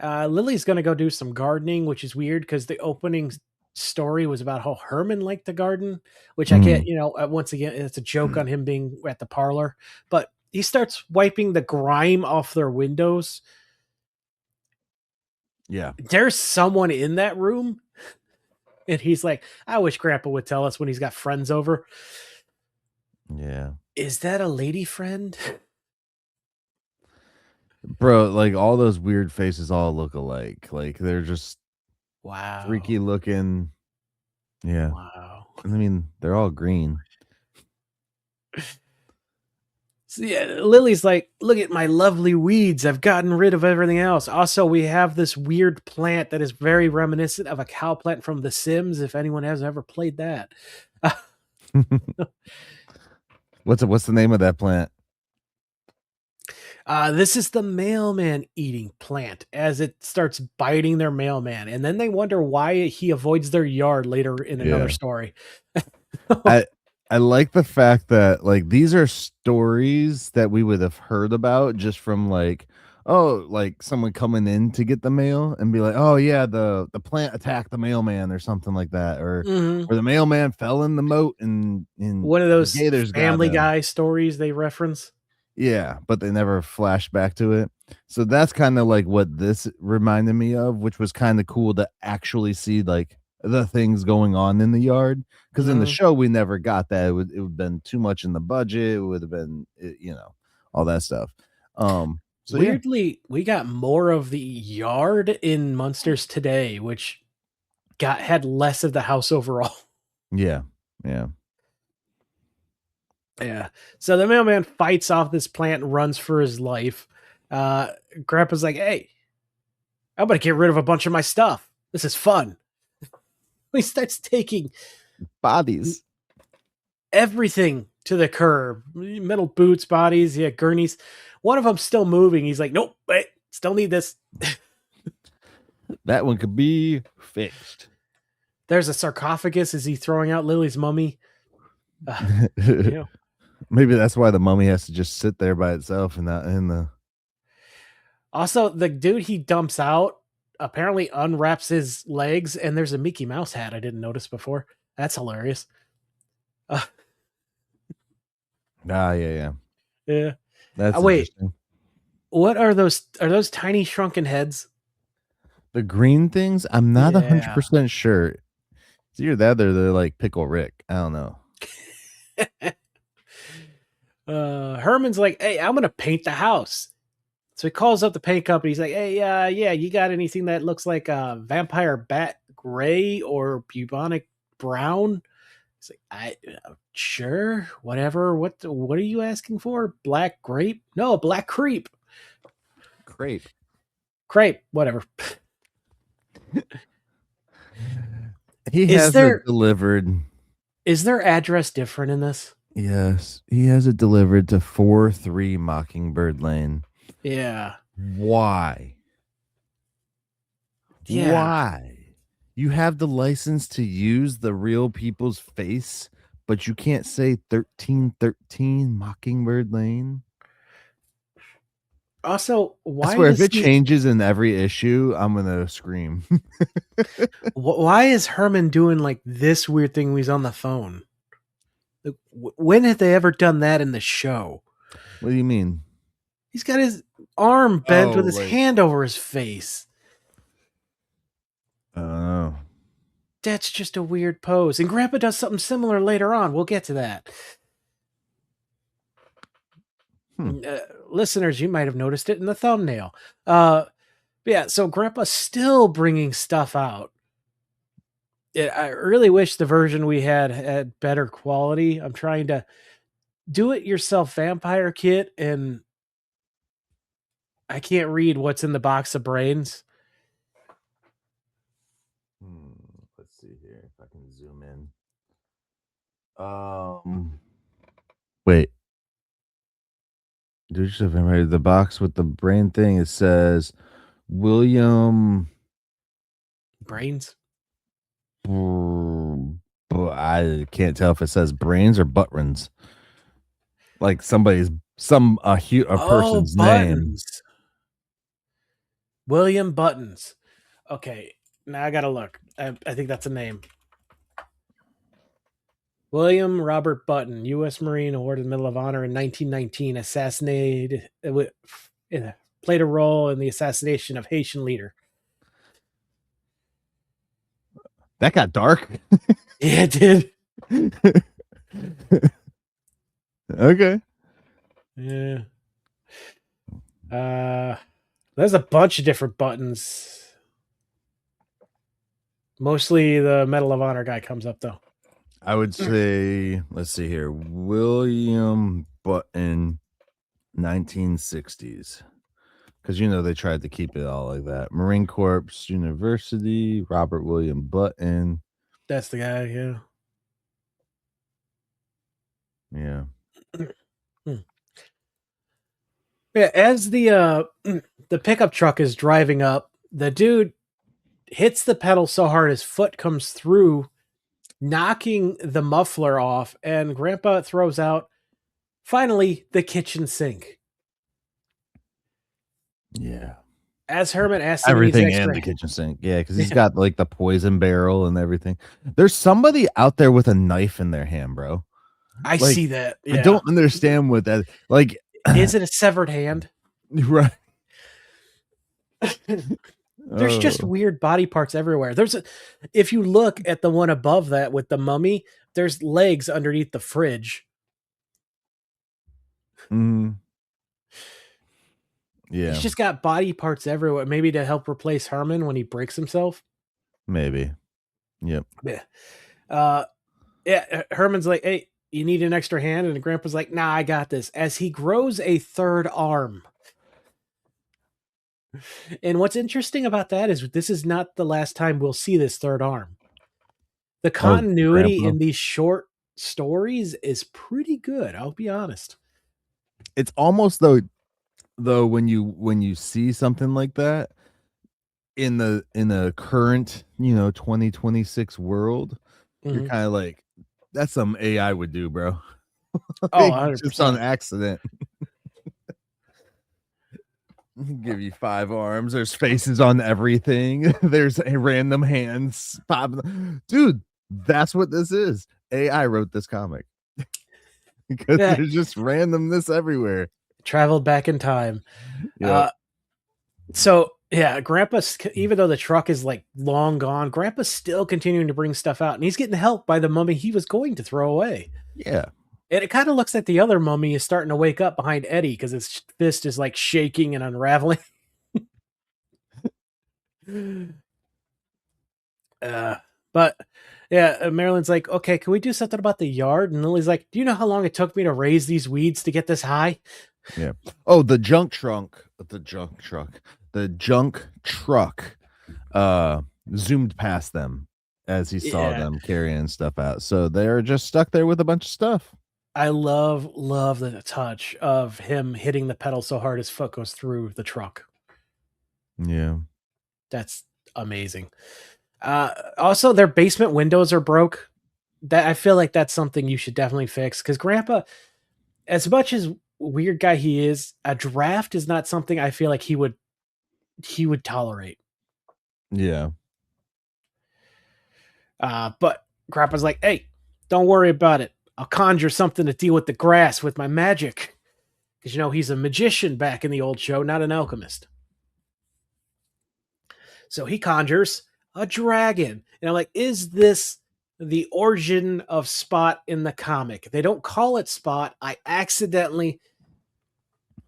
Lily's going to go do some gardening, which is weird because the opening story was about how Herman liked the garden, which I Mm. can't, once again, it's a joke on him being at the parlor, but he starts wiping the grime off their windows. Yeah. There's someone in that room. And he's like, I wish Grandpa would tell us when he's got friends over. Yeah. Is that a lady friend? Bro, like all those weird faces all look alike. Like they're just Wow. freaky looking. Yeah. Wow. I mean, they're all green. So yeah, Lily's like, look at my lovely weeds. I've gotten rid of everything else. Also, we have this weird plant that is very reminiscent of a cow plant from The Sims, if anyone has ever played that. What's the name of that plant? This is the mailman eating plant as it starts biting their mailman. And then they wonder why he avoids their yard later in another story. I like the fact that like these are stories that we would have heard about just from like, oh, like someone coming in to get the mail and be like, oh yeah, the plant attacked the mailman or something like that, or the mailman fell in the moat and one of those gators Family got him. Guy stories they reference. Yeah, but they never flash back to it. So that's kind of like what this reminded me of, which was kind of cool to actually see like the things going on in the yard. Because in the show we never got that. It would have been too much in the budget. It would have been, all that stuff. So weirdly, we got more of the yard in Munsters today, which had less of the house overall. Yeah. Yeah. So the mailman fights off this plant and runs for his life. Grandpa's like, hey, I'm going to get rid of a bunch of my stuff. This is fun. He starts taking bodies, everything to the curb. Metal boots, bodies, gurneys. One of them's still moving. He's like, nope, wait, still need this. That one could be fixed. There's a sarcophagus. Is he throwing out Lily's mummy? Maybe that's why the mummy has to just sit there by itself and not in the. Also, the dude he dumps out apparently unwraps his legs, and there's a Mickey Mouse hat I didn't notice before. That's hilarious. Yeah. That's wait. What are those? Are those tiny shrunken heads? The green things? I'm not 100% sure. It's either that or they're like Pickle Rick. I don't know. Herman's like, hey, I'm gonna paint the house. So he calls up the paint company. He's like, hey, you got anything that looks like a vampire bat gray or bubonic brown? He's like, sure, whatever. What are you asking for? Black grape? No, black creep. Crepe, whatever. He has it delivered. Is their address different in this? Yes, he has it delivered to 43 Mockingbird Lane. Yeah. Why? Yeah. Why? You have the license to use the real people's face, but you can't say 1313 Mockingbird Lane? Also, why? I swear, if it changes in every issue, I'm gonna scream. Why is Herman doing like this weird thing when he's on the phone? When have they ever done that in the show? What do you mean? He's got his arm bent with his hand over his face. Oh. That's just a weird pose. And Grandpa does something similar later on. We'll get to that. Listeners, you might have noticed it in the thumbnail. Yeah, so Grandpa's still bringing stuff out. I really wish the version we had better quality. I'm trying to do it yourself vampire kit, and I can't read what's in the box of brains. Let's see here if I can zoom in. Wait. Do yourself vampire. The box with the brain thing. It says William Brains. But I can't tell if it says brains or buttrons. Like a person's name. William Buttons. Okay. Now I gotta look. I think that's a name. William Robert Button, U.S. Marine, awarded Medal of Honor in 1919, assassinated, played a role in the assassination of Haitian leader. That got dark. Yeah, it did. Okay. Yeah. There's a bunch of different buttons. Mostly the Medal of Honor guy comes up though. I would say, let's see here, William Button, 1960s, because they tried to keep it all like that. Marine Corps University, Robert William Button. That's the guy. Yeah. Yeah. Yeah. As the pickup truck is driving up, the dude hits the pedal so hard his foot comes through, knocking the muffler off, and Grandpa throws out, finally, the kitchen sink. Yeah. As Herman asks everything and the kitchen sink. Yeah, because he's got like the poison barrel and everything. There's somebody out there with a knife in their hand, bro. I see that. Yeah. I don't understand what that like. Is it a severed hand? Right. There's just weird body parts everywhere. If you look at the one above that with the mummy, there's legs underneath the fridge. Yeah. He's just got body parts everywhere. Maybe to help replace Herman when he breaks himself. Maybe. Yep. Yeah. Herman's like, hey, you need an extra hand? And Grandpa's like, nah, I got this. As he grows a third arm. And what's interesting about that is this is not the last time we'll see this third arm. The continuity in these short stories is pretty good. I'll be honest. It's almost though when you see something like that in the current 2026 world, you're kind of like, that's some AI would do, bro. Oh, 100%. Just on accident. Give you 5 arms. There's faces on everything. There's a random hands popping. Dude, that's what this is. AI wrote this comic because there's just randomness everywhere. Traveled back in time. So yeah, Grandpa's, even though the truck is like long gone, Grandpa's still continuing to bring stuff out, and he's getting help by the mummy he was going to throw away. Yeah. And it kind of looks like the other mummy is starting to wake up behind Eddie because his fist is like shaking and unraveling. But yeah, Marilyn's like, okay, can we do something about the yard? And Lily's like, do you know how long it took me to raise these weeds to get this high? Yeah. Oh, the junk truck zoomed past them as he saw them carrying stuff out. So they're just stuck there with a bunch of stuff. I love the touch of him hitting the pedal so hard his foot goes through the truck. Yeah. That's amazing. Also, their basement windows are broke. That I feel like that's something you should definitely fix, because Grandpa, as much as weird guy he is, a draft is not something I feel like he would tolerate. Yeah. But Grandpa's like, hey, don't worry about it. I'll conjure something to deal with the grass with my magic. Because, he's a magician back in the old show, not an alchemist. So he conjures a dragon. And I'm like, is this the origin of Spot in the comic? They don't call it Spot. I accidentally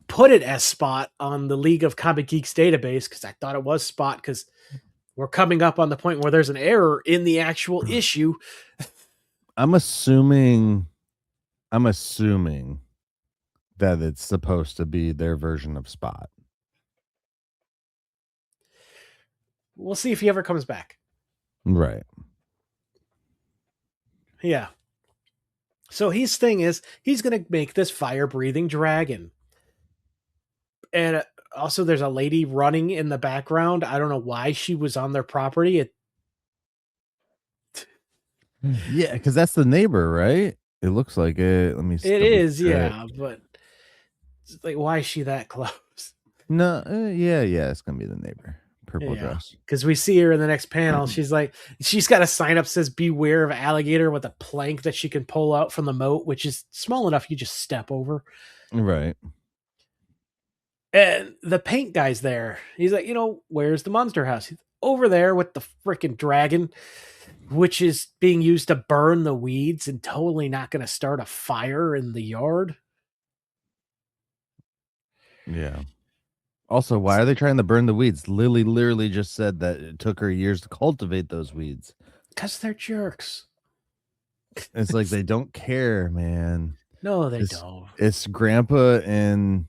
put it as Spot on the League of Comic Geeks database because I thought it was Spot, because we're coming up on the point where there's an error in the actual issue. I'm assuming that it's supposed to be their version of Spot. We'll see if he ever comes back. Right. Yeah. So his thing is, he's going to make this fire-breathing dragon. And also there's a lady running in the background. I don't know why she was on their property. Yeah, because that's the neighbor, right? It looks like it. Let me see. It is, yeah, but it's like, why is she that close? No, yeah, it's gonna be the neighbor. purple dress. Because we see her in the next panel. She's got a sign up says beware of alligator with a plank that she can pull out from the moat, which is small enough you just step over. Right. And the paint guy's there. He's like, where's the monster house? He's over there with the freaking dragon, which is being used to burn the weeds and totally not going to start a fire in the yard. Yeah. Also, why are they trying to burn the weeds? Lily literally just said that it took her years to cultivate those weeds. Because they're jerks. It's like they don't care, man. No, they don't. It's Grandpa and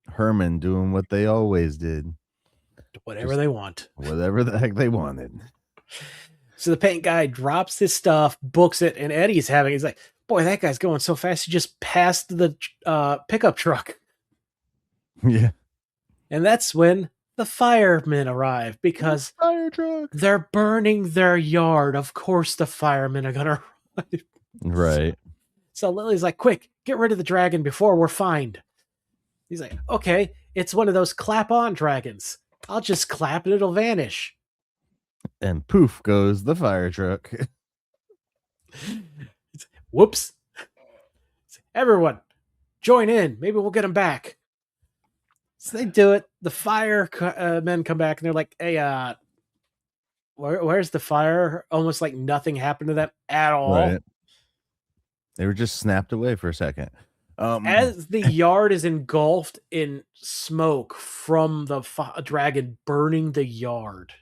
Herman doing what they always did. Whatever they want. Whatever the heck they wanted. So the paint guy drops his stuff, books it, and he's like, boy, that guy's going so fast. He just passed the pickup truck. Yeah. And that's when the firemen arrive because fire truck. They're burning their yard. Of course the firemen are going to arrive. Right. So Lily's like, quick, get rid of the dragon before we're fined. He's like, okay, it's one of those clap-on dragons. I'll just clap and it'll vanish. And poof goes the fire truck. Whoops. Everyone, join in. Maybe we'll get them back. So they do it. The fire men come back and they're like, hey, where's the fire? Almost like nothing happened to them at all. Right. They were just snapped away for a second. As the yard is engulfed in smoke from the dragon burning the yard.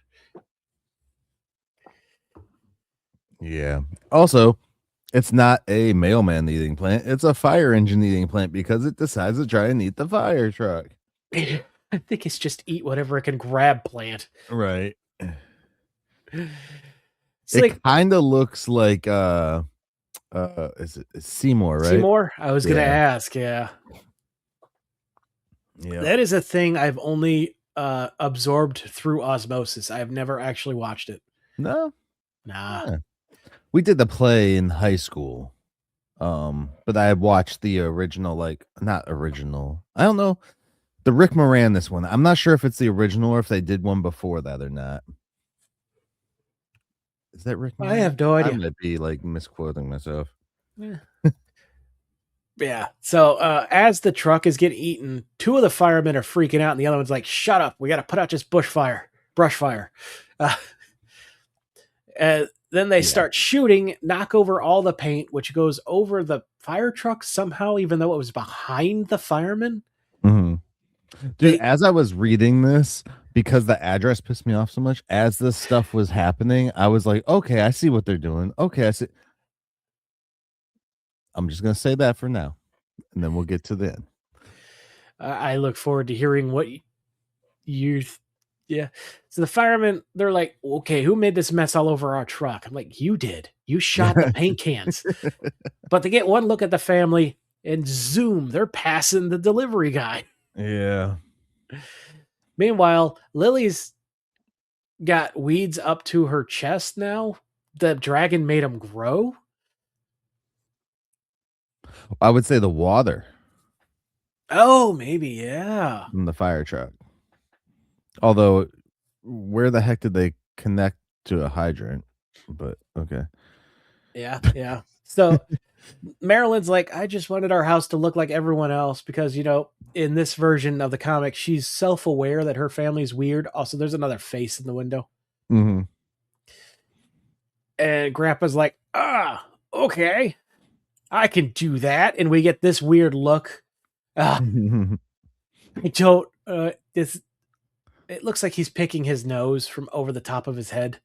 Yeah. Also, it's not a mailman eating plant. It's a fire engine eating plant because it decides to try and eat the fire truck. I think it's just eat whatever it can grab plant. Right. It's it kind of looks like it's Seymour, right? Seymour? I was gonna ask, yeah. That is a thing I've only absorbed through osmosis. I've never actually watched it. No. Nah. Yeah. We did the play in high school. But I watched the original, not original. I don't know. The Rick Moranis one. I'm not sure if it's the original or if they did one before that or not. Is that Rick Moranis? I have no idea. I might be misquoting myself. Yeah. So as the truck is getting eaten, two of the firemen are freaking out, and the other one's like, shut up. We got to put out this brush fire. Then they start shooting, knock over all the paint, which goes over the fire truck somehow, even though it was behind the firemen. Mm-hmm. Dude, as I was reading this, because the address pissed me off so much, as this stuff was happening, I was like, okay, I see what they're doing. Okay, I see. I'm just going to say that for now, and then we'll get to the end. I look forward to hearing what you... Yeah. So the firemen, they're like, okay, who made this mess all over our truck? I'm like, you did. You shot the paint cans. But they get one look at the family, and zoom, they're passing the delivery guy. Yeah. Meanwhile, Lily's got weeds up to her chest now. The dragon made them grow. I would say the water. Oh, maybe, yeah. From the fire truck. Although, where the heck did they connect to a hydrant? But, okay. Yeah. So, Marilyn's like, I just wanted our house to look like everyone else because, in this version of the comic, she's self-aware that her family's weird. Also, there's another face in the window. Mm-hmm. And Grandpa's like, okay, I can do that. And we get this weird look. It looks like he's picking his nose from over the top of his head.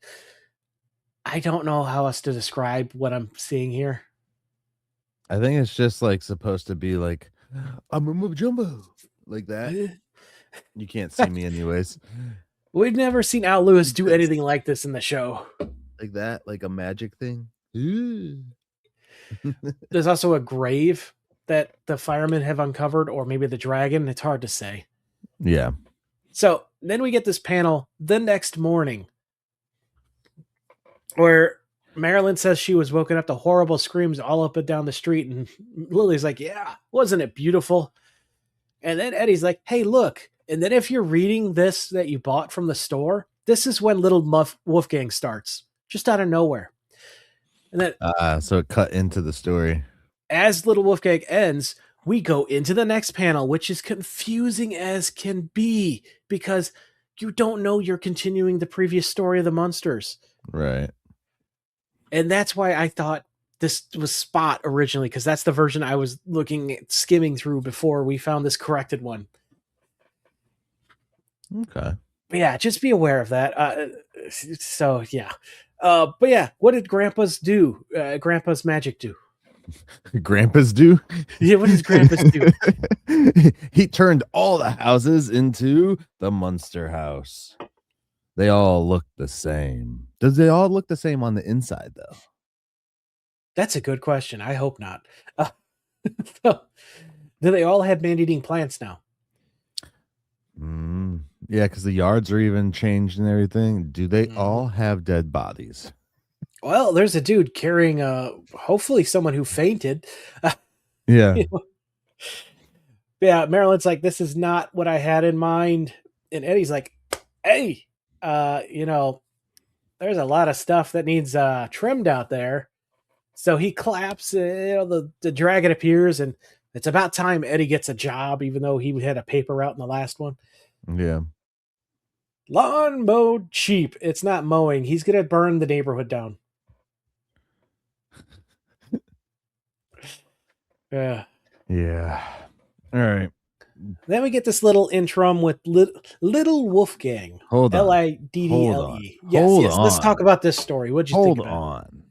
I don't know how else to describe what I'm seeing here. I think it's just supposed to be I'm a jumbo like that. You can't see me anyways. We've never seen Al Lewis do anything like this in the show. Like that, like a magic thing. There's also a grave that the firemen have uncovered, or maybe the dragon. It's hard to say. Yeah. So then we get this panel the next morning where Marilyn says she was woken up to horrible screams all up and down the street. And Lily's like, yeah, wasn't it beautiful? And then Eddie's like, hey, look, And then if you're reading this that you bought from the store, this is when little Wolfgang starts, just out of nowhere. And then So it cut into the story. as little Wolfgang ends, we go into the next panel, which is confusing as can be because you don't know you're continuing the previous story of the Munsters. Right. And that's why I thought this was Spot originally, because that's the version I was skimming through before we found this corrected one. Okay. But yeah, just be aware of that. So yeah. But yeah, what did Grandpa's do? Grandpa's magic do? Grandpa's do? Yeah, what does Grandpa's do? He turned all the houses into the Munster house. They all look the same. Does they all look the same on the inside, though? That's a good question. I hope not. So, do they all have man-eating plants now? Yeah, because the yards are even changed and everything. Do they all have dead bodies? Well, there's a dude carrying hopefully someone who fainted. Yeah. You know? Yeah, Marilyn's like, this is not what I had in mind. And Eddie's like, hey, there's a lot of stuff that needs trimmed out there. So he claps, the dragon appears, and it's about time Eddie gets a job, even though he had a paper route in the last one. Yeah. Lawn mowed cheap. It's not mowing. He's going to burn the neighborhood down. Yeah. Yeah. All right. Then we get this little interim with little Wolfgang. Hold on. Liddle. Yes. Let's talk about this story. What'd you think about it? Hold on.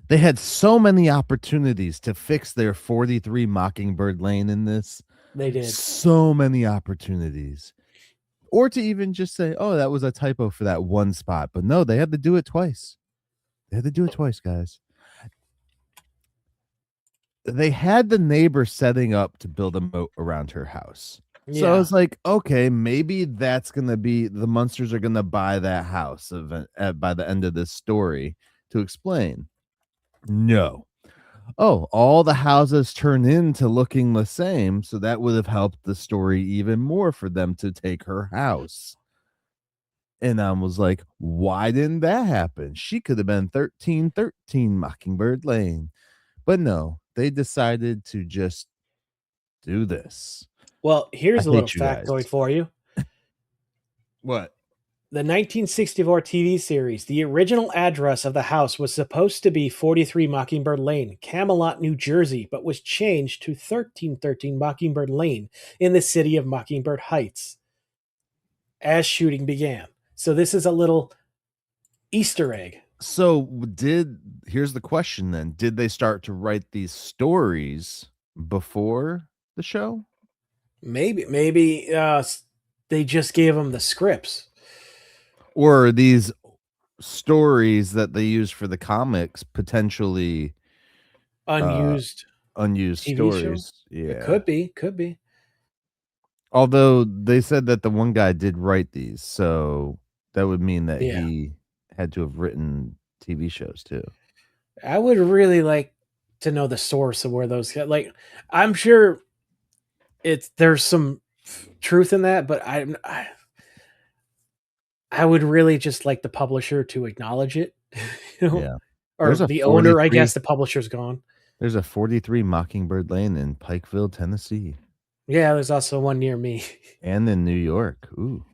They had so many opportunities to fix their 43 Mockingbird Lane in this. They did. So many opportunities. Or to even just say, oh, that was a typo for that one spot. But no, they had to do it twice. Guys. They had the neighbor setting up to build a moat around her house. Yeah. So I was like, okay, maybe that's going to be the Munsters are going to buy that house by the end of this story to explain. No. Oh, all the houses turn into looking the same. So that would have helped the story even more for them to take her house. And I was like, why didn't that happen? She could have been 1313 Mockingbird Lane. But no, they decided to just do this. Well, here's a little factoid for you. What? The 1964 TV series, the original address of the house was supposed to be 43 Mockingbird Lane, Camelot, New Jersey, but was changed to 1313 Mockingbird Lane in the city of Mockingbird Heights as shooting began. So this is a little Easter egg. So here's the question then. Did they start to write these stories before the show? Maybe they just gave them the scripts. Or these stories that they use for the comics potentially unused TV stories. Show? Yeah, it could be. Although they said that the one guy did write these, so that would mean that he had to have written TV shows too. I would really like to know the source of where those I'm sure there's some truth in that, but I would really just like the publisher to acknowledge it, Yeah. Or the owner, I guess the publisher's gone. There's a 43 Mockingbird Lane in Pikeville, Tennessee. Yeah, there's also one near me. And in New York. Ooh.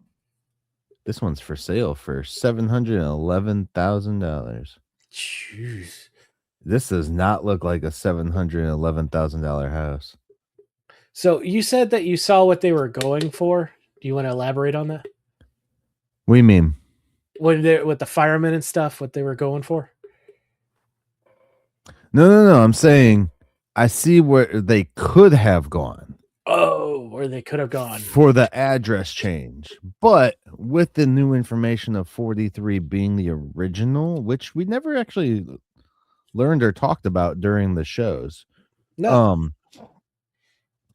This one's for sale for $711,000. Jeez. This does not look like a $711,000 house. So you said that you saw what they were going for. Do you want to elaborate on that? What do you mean? With the firemen and stuff, what they were going for? No. I'm saying I see where they could have gone. Oh, where they could have gone. For the address change. But with the new information of 43 being the original, which we never actually learned or talked about during the shows. No.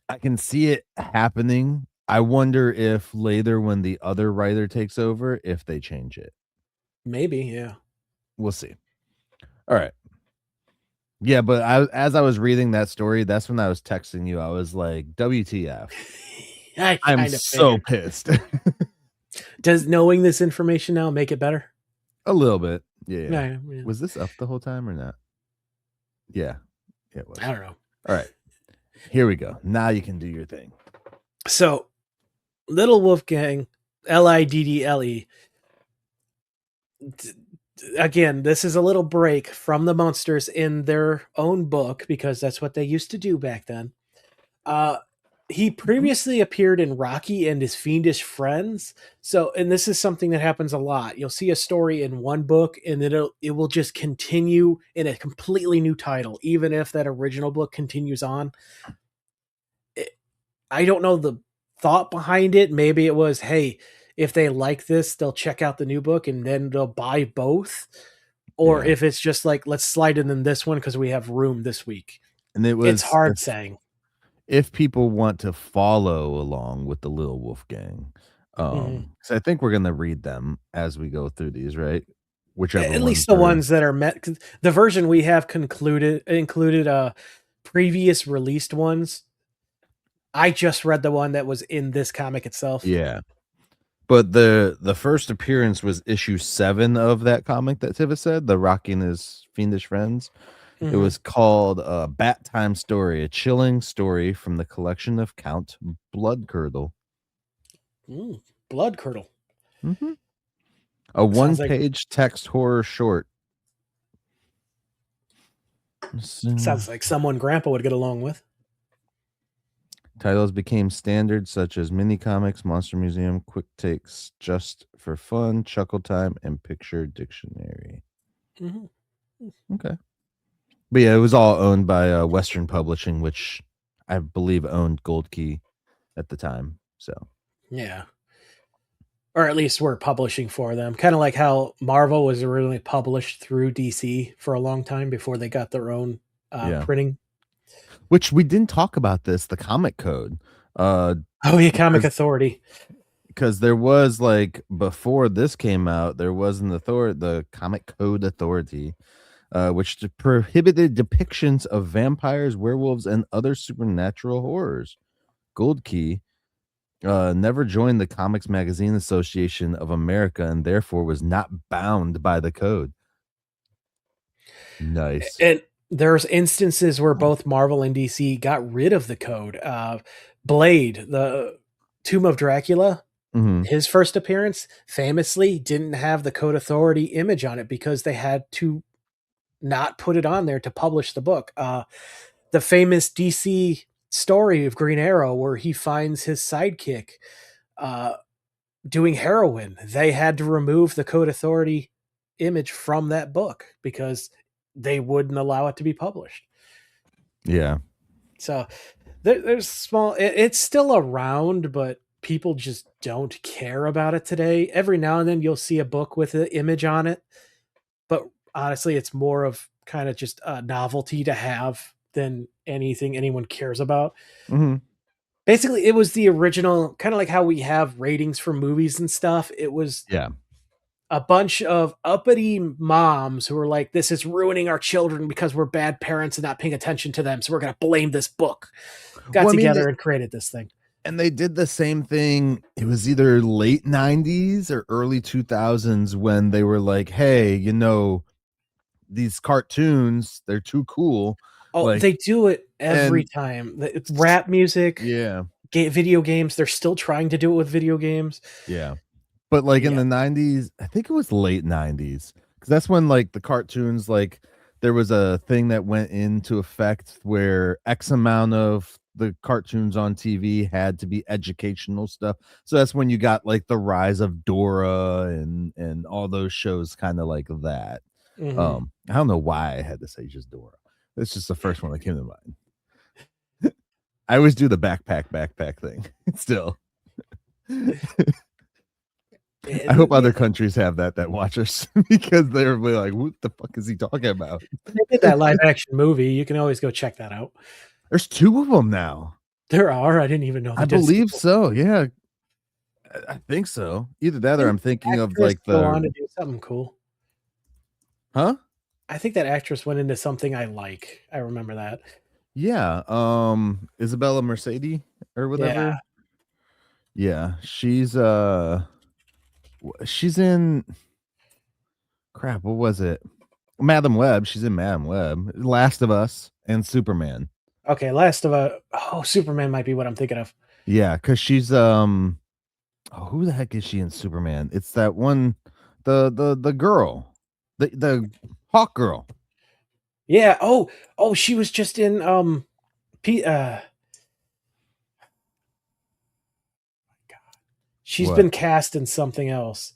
I can see it happening. I wonder if later when the other writer takes over, if they change it. Maybe, yeah. We'll see. All right. Yeah, but as I was reading that story, that's when I was texting you. I was like, WTF. I I'm kind of so figured. pissed. Does knowing this information now make it better? A little bit. Yeah. Yeah. Was this up the whole time or not? Yeah. It was. I don't know. All right. Here we go. Now you can do your thing. So, Little Wolfgang, Liddle. Again, this is a little break from the Munsters in their own book because that's what they used to do back then. He previously appeared in Rocky and His Fiendish Friends. So, and this is something that happens a lot. You'll see a story in one book and then it will just continue in a completely new title, even if that original book continues on. I don't know the thought behind it. Maybe it was, hey, if they like this, they'll check out the new book and then they'll buy both. Or Yeah. if it's just like, let's slide in this one because we have room this week. And it It's was hard saying. if people want to follow along with the Little Wolf Gang. So I think we're gonna read them as we go through these, right? Whichever At least ones the are- ones that are met. The version we have included previous released ones. I just read the one that was in this comic itself. Yeah. But the first appearance was issue 7 of that comic that Tivis said, the Rocky and His Fiendish Friends. It was called Bat Time Story, a chilling story from the collection of Count Bloodcurdle. Bloodcurdle. Mm-hmm. A one-page text horror short. Sounds like someone Grandpa would get along with. Titles became standard such as mini comics, Monster Museum, Quick Takes, Just for Fun, Chuckle Time, and Picture Dictionary. Okay. But yeah, it was all owned by Western Publishing, which I believe owned Gold Key at the time. So yeah, or at least we're publishing for them. Kind of like how Marvel was originally published through DC for a long time before they got their own printing. Which we didn't talk about this, the comic code. Comic Authority. Because there was like before this came out, there was the Comic Code Authority. Which prohibited depictions of vampires, werewolves, and other supernatural horrors. Gold Key never joined the Comics Magazine Association of America and therefore was not bound by the code. Nice. And there's instances where both Marvel and DC got rid of the code. Blade, the Tomb of Dracula, his first appearance famously didn't have the Code Authority image on it because they had to not put it on there to publish the book. The famous DC story of Green Arrow where he finds his sidekick doing heroin, they had to remove the Code Authority image from that book because they wouldn't allow it to be published. Yeah. So there's small, it's still around, but people just don't care about it today. Every now and then you'll see a book with an image on it, but honestly, it's more of kind of just a novelty to have than anything anyone cares about. Basically, it was the original, kind of like how we have ratings for movies and stuff. It was a bunch of uppity moms who were like, this is ruining our children because we're bad parents and not paying attention to them. So we're going to blame this book. Got together and created this thing. And they did the same thing. It was either late 90s or early 2000s when they were like, hey, you know, these cartoons, they're too cool. Oh, like, they do it every time. It's rap music. Yeah. Video games. They're still trying to do it with video games. Yeah. But like in the 90s, I think it was late 90s, because that's when like the cartoons, like there was a thing that went into effect where X amount of the cartoons on TV had to be educational stuff. So that's when you got like the rise of Dora and all those shows kind of like that. I don't know why I had to say just Dora. It's just the first one that came to mind. I always do the backpack thing still. I hope other countries have that watch us because they're like, what the fuck is he talking about? They did that live action movie. You can always go check that out. There's 2 of them now. There are. I didn't even know. I believe so. Yeah, I think so. Either that or I'm thinking of like the. Go on to do something cool. Huh? I think that actress went into something I like. I remember that. Yeah. Isabella Mercedes or whatever. Yeah, she's in crap. What was it? Madam Web. She's in Madam Web, Last of Us, and Superman. Okay, Last of Us. Oh, Superman might be what I'm thinking of. Yeah, because she's oh, who the heck is she in Superman? It's that one, the girl, the Hawk girl. Yeah. Oh, she was just in P. She's What? been cast in something else.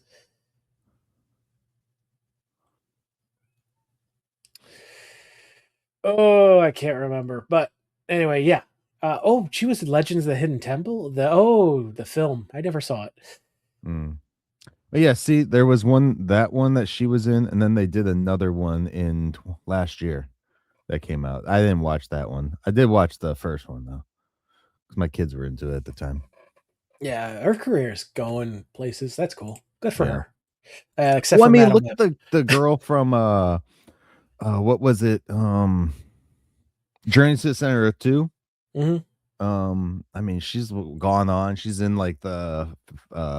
Oh, I can't remember. But anyway, yeah. Oh, she was in Legends of the Hidden Temple. The film. I never saw it. Mm. But yeah, see, there was that one that she was in, and then they did another one in last year that came out. I didn't watch that one. I did watch the first one though, because my kids were into it at the time. Yeah, her career's going places. That's cool. Good for Yeah. her. Except Well, I for mean, Madam look Web. at the girl from what was it? Journey to the Center of 2. Mm-hmm. I mean, she's gone on. She's in like the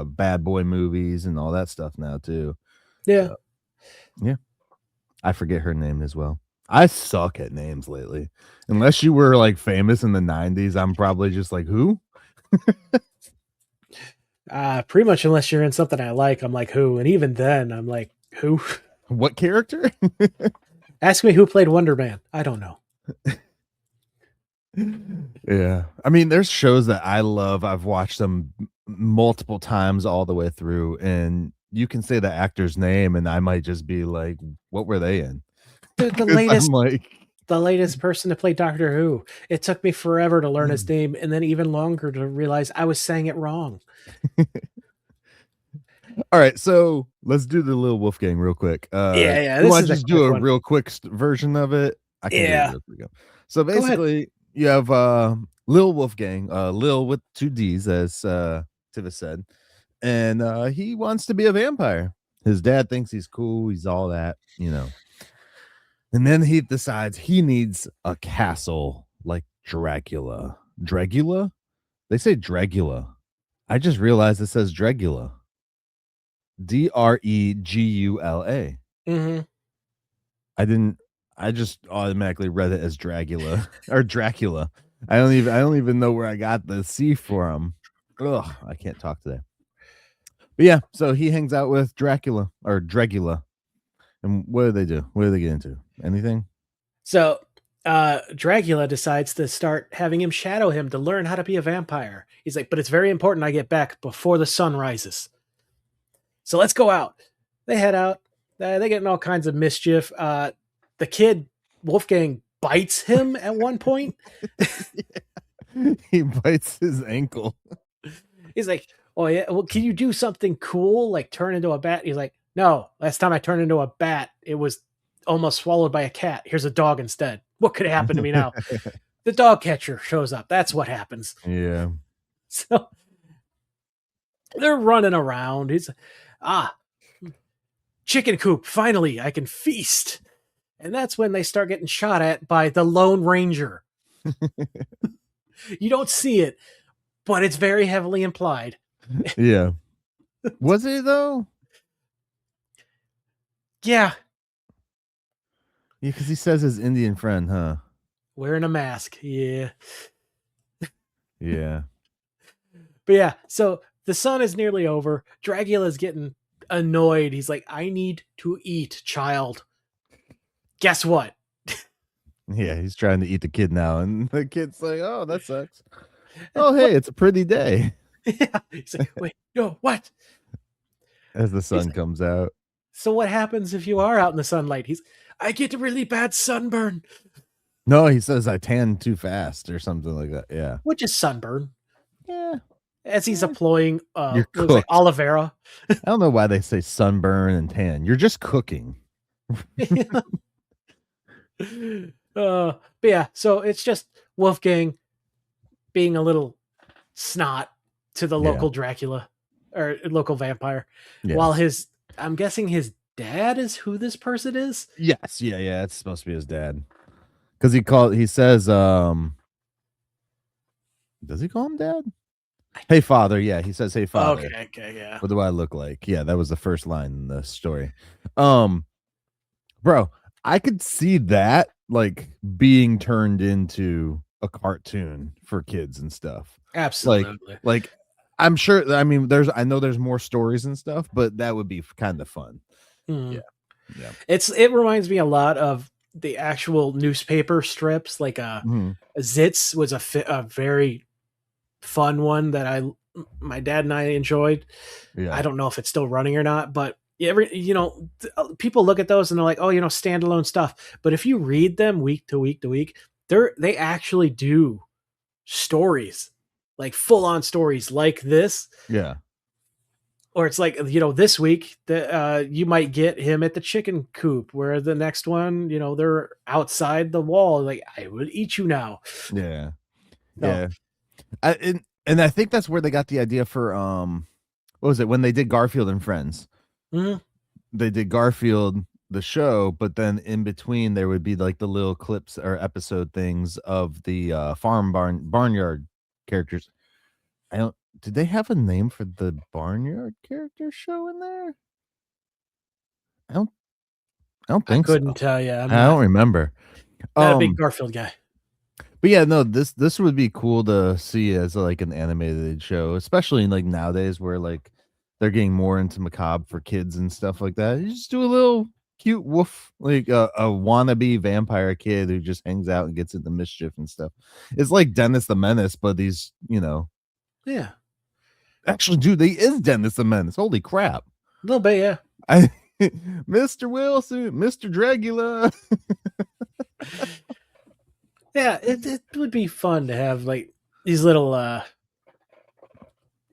bad boy movies and all that stuff now too. Yeah. So, yeah. I forget her name as well. I suck at names lately. Unless you were like famous in the 90s, I'm probably just like, who? Pretty much unless you're in something I like, I'm like, who? And even then, I'm like, who? What character? Ask me who played Wonder Man. I don't know. Yeah. I mean, there's shows that I love. I've watched them multiple times all the way through, and you can say the actor's name, and I might just be like, what were they in? The 'Cause latest I'm like, the latest person to play Doctor Who. It took me forever to learn his name, and then even longer to realize I was saying it wrong. all right, so let's do the little Wolfgang real quick. Yeah. You This want is to a just quick do a one. real quick version of it? I can do Yeah. it real quick. So Go ahead. basically, you have Lil Wolfgang, Lil with 2 D's, as Tivis said, and he wants to be a vampire. His dad thinks he's cool, he's all that, you know. And then he decides he needs a castle like Dracula. Dragula? They say Dragula. I just realized it says Dragula. Dregula. Mm-hmm. I just automatically read it as Dragula or Dracula. I don't even know where I got the C from. Ugh, I can't talk today. But yeah, so he hangs out with Dracula or Dragula. And what do they do? What do they get into? Anything? So Dracula decides to start having him shadow him to learn how to be a vampire. He's like, but it's very important I get back before the sun rises. So let's go out. They head out. They get in all kinds of mischief. The kid, Wolfgang, bites him at one point. He bites his ankle. He's like, oh yeah, well, can you do something cool like turn into a bat? He's like, no, last time I turned into a bat, it was almost swallowed by a cat. Here's a dog instead. What could happen to me now? The dog catcher shows up. That's what happens. Yeah. So they're running around. He's chicken coop. Finally, I can feast. And that's when they start getting shot at by the Lone Ranger. You don't see it, but it's very heavily implied. Yeah. Was it though? Yeah. Yeah, because he says his Indian friend, huh? Wearing a mask. Yeah. Yeah. But yeah, so the sun is nearly over. Dracula's getting annoyed. He's like, I need to eat, child. Guess what? Yeah, he's trying to eat the kid now, and the kid's like, "Oh, that sucks." Oh, hey, it's a pretty day. Yeah. He's like, wait, no, what? As the sun like, comes out. So what happens if you are out in the sunlight? I get a really bad sunburn. No, he says I tan too fast or something like that. Yeah. Which is sunburn. Yeah. As he's applying You're what was it, aloe vera. I don't know why they say sunburn and tan. You're just cooking. But yeah, so it's just Wolfgang being a little snot to the local Dracula or local vampire. Yes. While I'm guessing his dad is who this person is. Yes, yeah, it's supposed to be his dad. Because he says, does he call him dad? Hey father, yeah, he says, "Hey father, Okay, yeah. what do I look like?" Yeah, that was the first line in the story. Bro, I could see that like being turned into a cartoon for kids and stuff. Like Absolutely. like I'm sure I mean I know there's more stories and stuff, but that would be kind of fun. Yeah. Mhm. Yeah. It reminds me a lot of the actual newspaper strips. Like Mhm. Zitz was a very fun one that my dad and I enjoyed. I Yeah. don't know if it's still running or not, but people look at those and they're like, oh, standalone stuff. But if you read them week to week to week, they actually do stories, like full on stories like this. Yeah. Or it's like, this week that you might get him at the chicken coop, where the next one, they're outside the wall, like, I will eat you now. Yeah. So, Yeah. And I think that's where they got the idea for what was it when they did Garfield and Friends? mhm. They did Garfield the show, but then in between there would be like the little clips or episode things of the barnyard characters. I don't did they have a name for the barnyard character show in there? I don't I don't I think so. couldn't tell you. I'm I don't remember. not a big Um Garfield guy. but yeah, no, this would be cool to see as like an animated show, especially like nowadays where like they're getting more into macabre for kids and stuff like that. You just do a little cute woof, like a wannabe vampire kid who just hangs out and gets into mischief and stuff. It's like Dennis the Menace, but he's Yeah, actually, dude, he is Dennis the Menace. Holy crap! a little bit. Yeah. I, Mr. Wilson, Mr. Dragula. Yeah, it would be fun to have like these little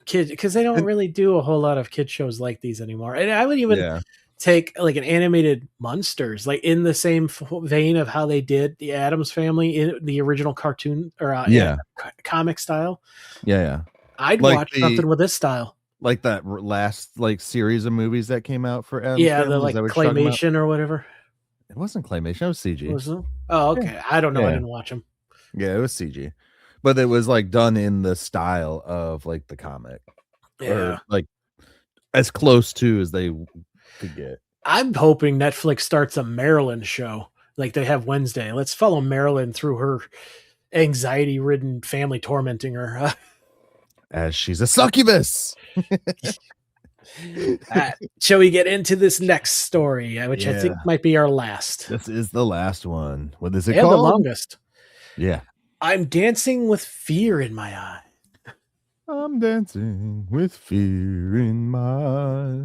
kids, because they don't And really do a whole lot of kid shows like these anymore. And I would even yeah, take like an animated Munsters, like in the same vein of how they did the Addams Family in the original cartoon or yeah, comic style. yeah. I'd Like watch something with this style. like that last like series of movies that came out for Adam's Yeah, the Family. Is like that what you're talking about? claymation or whatever. It wasn't claymation. It was CG. Was it? Oh, Yeah, okay. I don't know. I yeah, didn't watch them. yeah. It was CG, but it was like done in the style of like the comic, or Yeah. like as close to as they could get. I'm hoping Netflix starts a Marilyn show like they have Wednesday. Let's follow Marilyn through her anxiety-ridden family tormenting her. As she's a succubus. Shall we get into this next story, which I think Yeah, might be our last this is the last one. What is it and the called? longest? Yeah. I'm dancing with fear in my eye. I'm dancing with fear in my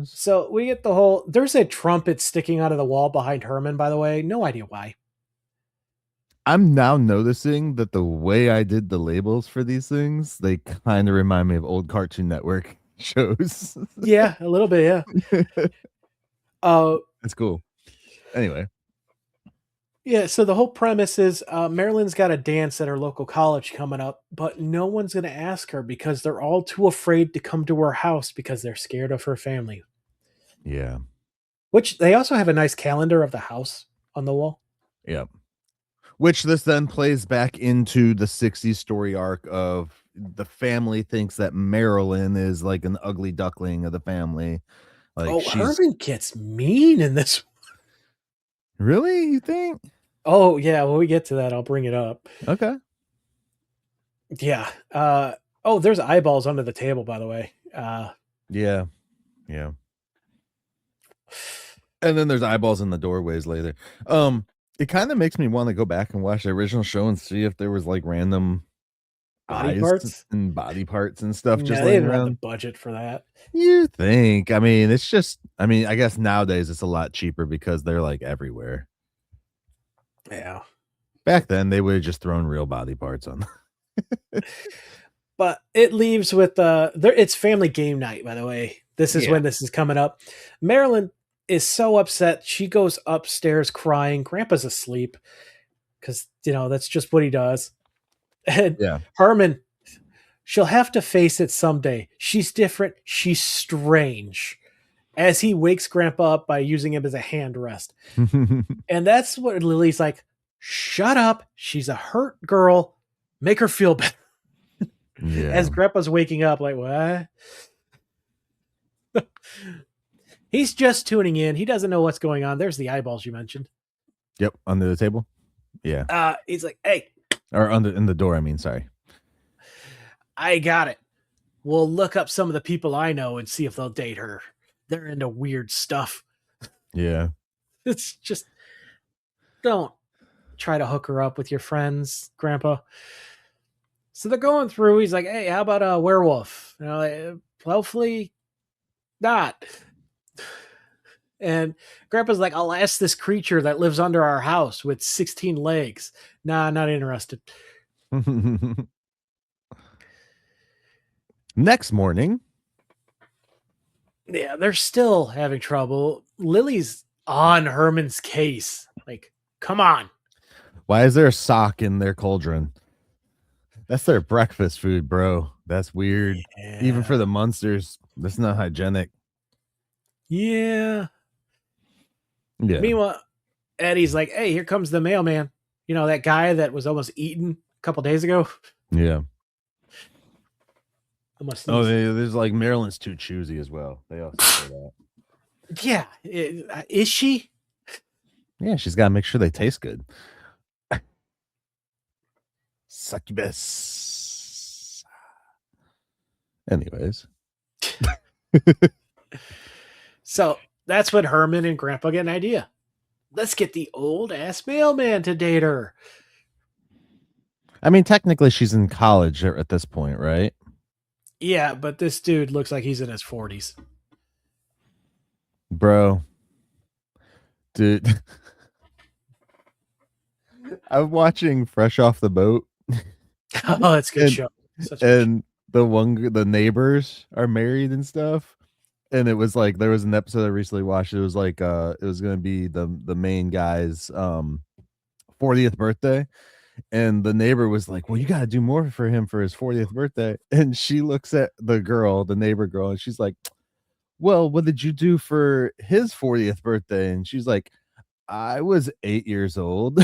eyes. So we get there's a trumpet sticking out of the wall behind Herman, by the way. No idea why. I'm now noticing that the way I did the labels for these things, they kind of remind me of old Cartoon Network shows. Yeah, a little bit, yeah. That's cool. Anyway, Yeah, so the whole premise is Marilyn's got a dance at her local college coming up, but no one's going to ask her because they're all too afraid to come to her house because they're scared of her family. yeah, Which they also have a nice calendar of the house on the wall. yeah. Which this then plays back into the 60s story arc of the family thinks that Marilyn is like an ugly duckling of the family. Like Oh, she's Herman gets mean in this. really, you think? Oh, yeah, when we get to that, I'll bring it up. Okay. Yeah. Oh, there's eyeballs under the table, by the way. Yeah. Yeah. And then there's eyeballs in the doorways later. It kind of makes me want to go back and watch the original show and see if there was like random Body eyes parts? and body parts and stuff just Yeah, they laying didn't have the around. budget for that. You think? I mean, it's just. I mean, I guess nowadays it's a lot cheaper because they're like everywhere. Yeah. Back then, they would have just thrown real body parts on. But it leaves with it's family game night, by the way. This is Yeah. when this is coming up. Marilyn is so upset. She goes upstairs crying. Grandpa's asleep because, that's just what he does. And Yeah. Herman, she'll have to face it someday. She's different. She's strange. As he wakes Grandpa up by using him as a hand rest. And that's what Lily's like, shut up. She's a hurt girl. Make her feel better. Yeah. As Grandpa's waking up, like, what? He's just tuning in. He doesn't know what's going on. There's the eyeballs you mentioned. Yep, under the table. Yeah. He's like, hey, Or in the door, I mean, sorry. I got it. We'll look up some of the people I know and see if they'll date her. They're into weird stuff. Yeah. It's just, don't try to hook her up with your friends, Grandpa. So they're going through. He's like, hey, how about a werewolf? Hopefully not. And Grandpa's like, I'll ask this creature that lives under our house with 16 legs. Nah, not interested. Next morning. Yeah, they're still having trouble. Lily's on Herman's case. Like, come on. Why is there a sock in their cauldron? That's their breakfast food, bro. That's weird. Yeah. Even for the Munsters, that's not hygienic. Yeah. Yeah. Meanwhile, Eddie's like, hey, here comes the mailman. You know, that guy that was almost eaten a couple days ago? Yeah. Oh, there's like Maryland's too choosy as well. They also say that. Yeah. Is she? Yeah, she's got to make sure they taste good. Succubus. Anyways. So that's when Herman and Grandpa get an idea. Let's get the old ass mailman to date her. I mean, technically she's in college at this point, right? Yeah, but this dude looks like he's in his 40s. Bro. Dude. I'm watching Fresh Off the Boat. Oh, it's a good show. And the neighbors are married and stuff. And it was like there was an episode I recently watched. It was like it was gonna be the main guy's 40th birthday. And the neighbor was like, well, you got to do more for him for his 40th birthday. And she looks at the neighbor girl, and she's like, well, what did you do for his 40th birthday? And she's like, I was 8 years old.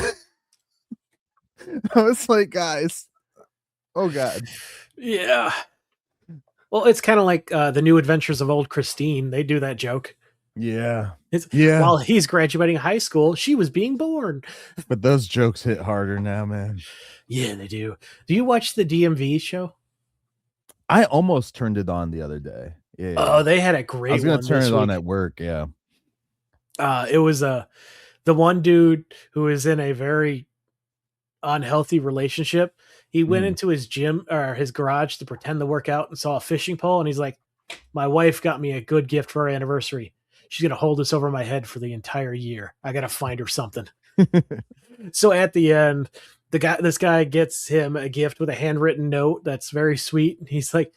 I was like, guys, oh God. Yeah. Well, it's kind of like the New Adventures of Old Christine. They do that joke. Yeah. Yeah. While he's graduating high school, she was being born. But those jokes hit harder now, man. Yeah, they do. Do you watch the DMV show? I almost turned it on the other day. Yeah. Oh, they had a great one. I was going to turn it on at work. Yeah. It was the one dude who was in a very unhealthy relationship. He went into his gym or his garage to pretend to work out and saw a fishing pole. And he's like, my wife got me a good gift for our anniversary. She's going to hold this over my head for the entire year. I got to find her something. So at the end, this guy gets him a gift with a handwritten note that's very sweet. And he's like,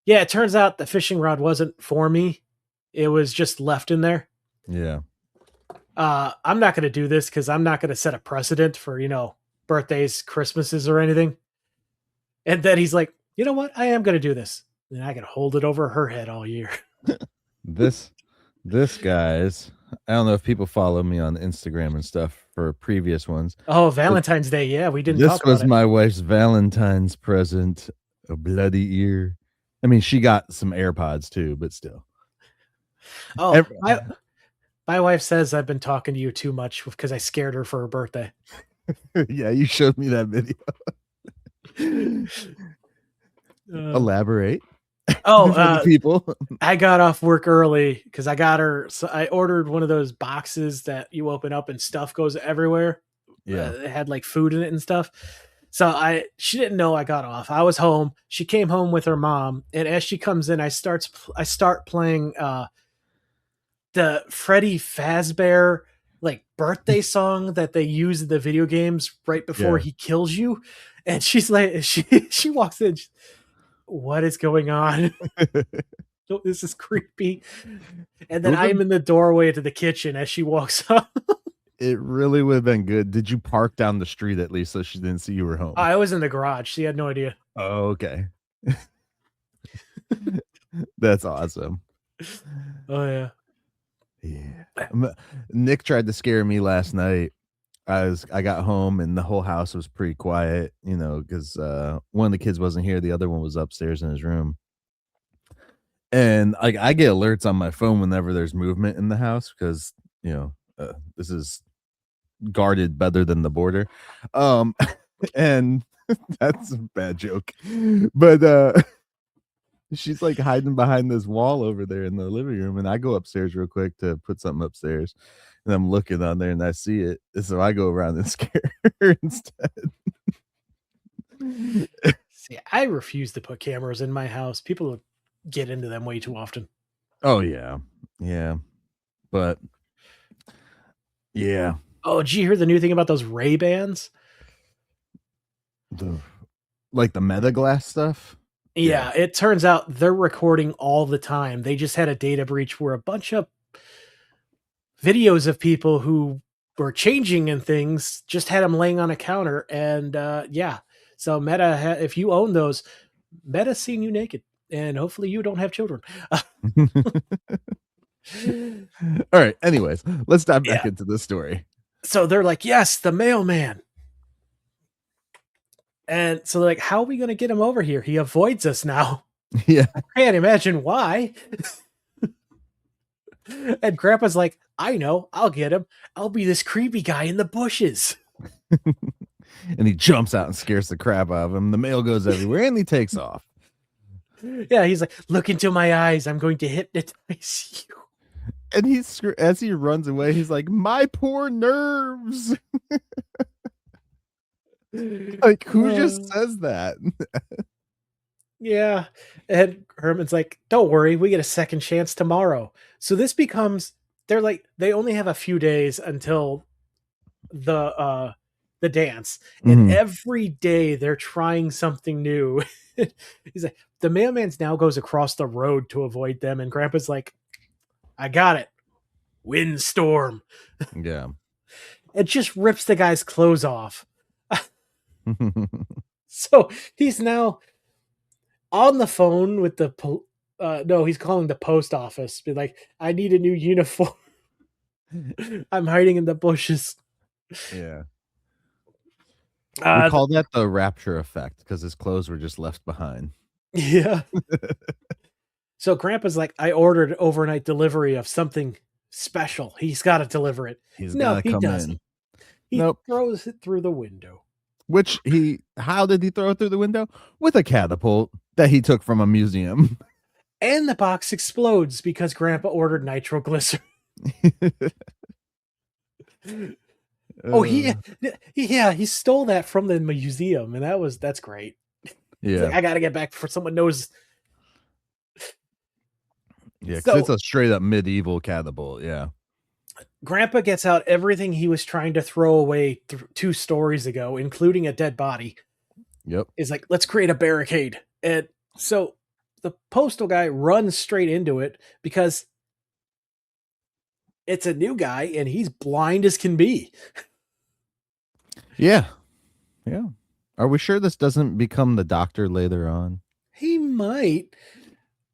yeah, it turns out the fishing rod wasn't for me. It was just left in there. Yeah. I'm not going to do this because I'm not going to set a precedent for, birthdays, Christmases, or anything. And then he's like, you know what? I am going to do this. And I can hold it over her head all year. This guys, I don't know if people follow me on Instagram and stuff for previous ones. Oh, Valentine's Day. Yeah, we didn't talk about it. This was my wife's Valentine's present, a bloody ear. I mean, she got some AirPods too, but still. Oh, my wife says I've been talking to you too much because I scared her for her birthday. Yeah, you showed me that video. Elaborate. Oh, people. I got off work early because I got her. So I ordered one of those boxes that you open up and stuff goes everywhere. Yeah, it had like food in it and stuff. So she didn't know I got off. I was home. She came home with her mom, and as she comes in, I start playing the Freddy Fazbear like birthday song that they use in the video games right before he kills you. And she's like, she walks in. What is going on? Oh, this is creepy. And then I'm in the doorway to the kitchen as she walks up. It really would have been good. Did you park down the street at least so she didn't see you were home? I was in the garage. She had no idea. Oh, okay. That's awesome. Oh, yeah. Yeah. Nick tried to scare me last night. I got home and the whole house was pretty quiet, you know, because one of the kids wasn't here, the other one was upstairs in his room. And like I get alerts on my phone whenever there's movement in the house because you know this is guarded better than the border. And that's a bad joke. But she's like hiding behind this wall over there in the living room, and I go upstairs real quick to put something upstairs, and I'm looking on there and I see it. So I go around and scare her instead. See, I refuse to put cameras in my house. People get into them way too often. Oh yeah. Yeah. But yeah. Oh, did you hear the new thing about those Ray-Bans? Like the Meta Glass stuff? Yeah, it turns out they're recording all the time. They just had a data breach where a bunch of videos of people who were changing and things just had them laying on a counter. And yeah, so Meta, if you own those, Meta's seen you naked. And hopefully you don't have children. All right. Anyways, let's dive back into the story. So they're like, yes, the mailman. And so they're like, how are we going to get him over here? He avoids us now. Yeah. I can't imagine why. And Grandpa's like, I know, I'll get him. I'll be this creepy guy in the bushes. And he jumps out and scares the crap out of him. The mail goes everywhere and he takes off. Yeah, he's like, look into my eyes. I'm going to hypnotize you. And as he runs away, he's like, my poor nerves. Like, who just says that? Yeah. And Herman's like, don't worry, we get a second chance tomorrow. So this becomes, they're like, they only have a few days until the dance. And every day they're trying something new. He's like, the mailman's now goes across the road to avoid them. And Grandpa's like, I got it. Windstorm. Yeah. It just rips the guy's clothes off. So he's now on the phone with the no, he's calling the post office. Be like, I need a new uniform. I'm hiding in the bushes. Yeah. We call that the rapture effect because his clothes were just left behind. Yeah. So Grandpa's like, I ordered overnight delivery of something special. He's got to deliver it. No, he doesn't. He throws it through the window. How did he throw it through the window? With a catapult that he took from a museum. And the box explodes because Grandpa ordered nitroglycerin. Oh, he stole that from the museum, and that's great. Yeah, like, I got to get back before someone knows. Yeah, because it's a straight up medieval catapult. Yeah. Grandpa gets out everything he was trying to throw away 2 stories ago, including a dead body. Yep. Is like, let's create a barricade. And so the postal guy runs straight into it because it's a new guy and he's blind as can be. Yeah. Yeah. Are we sure this doesn't become the doctor later on? He might.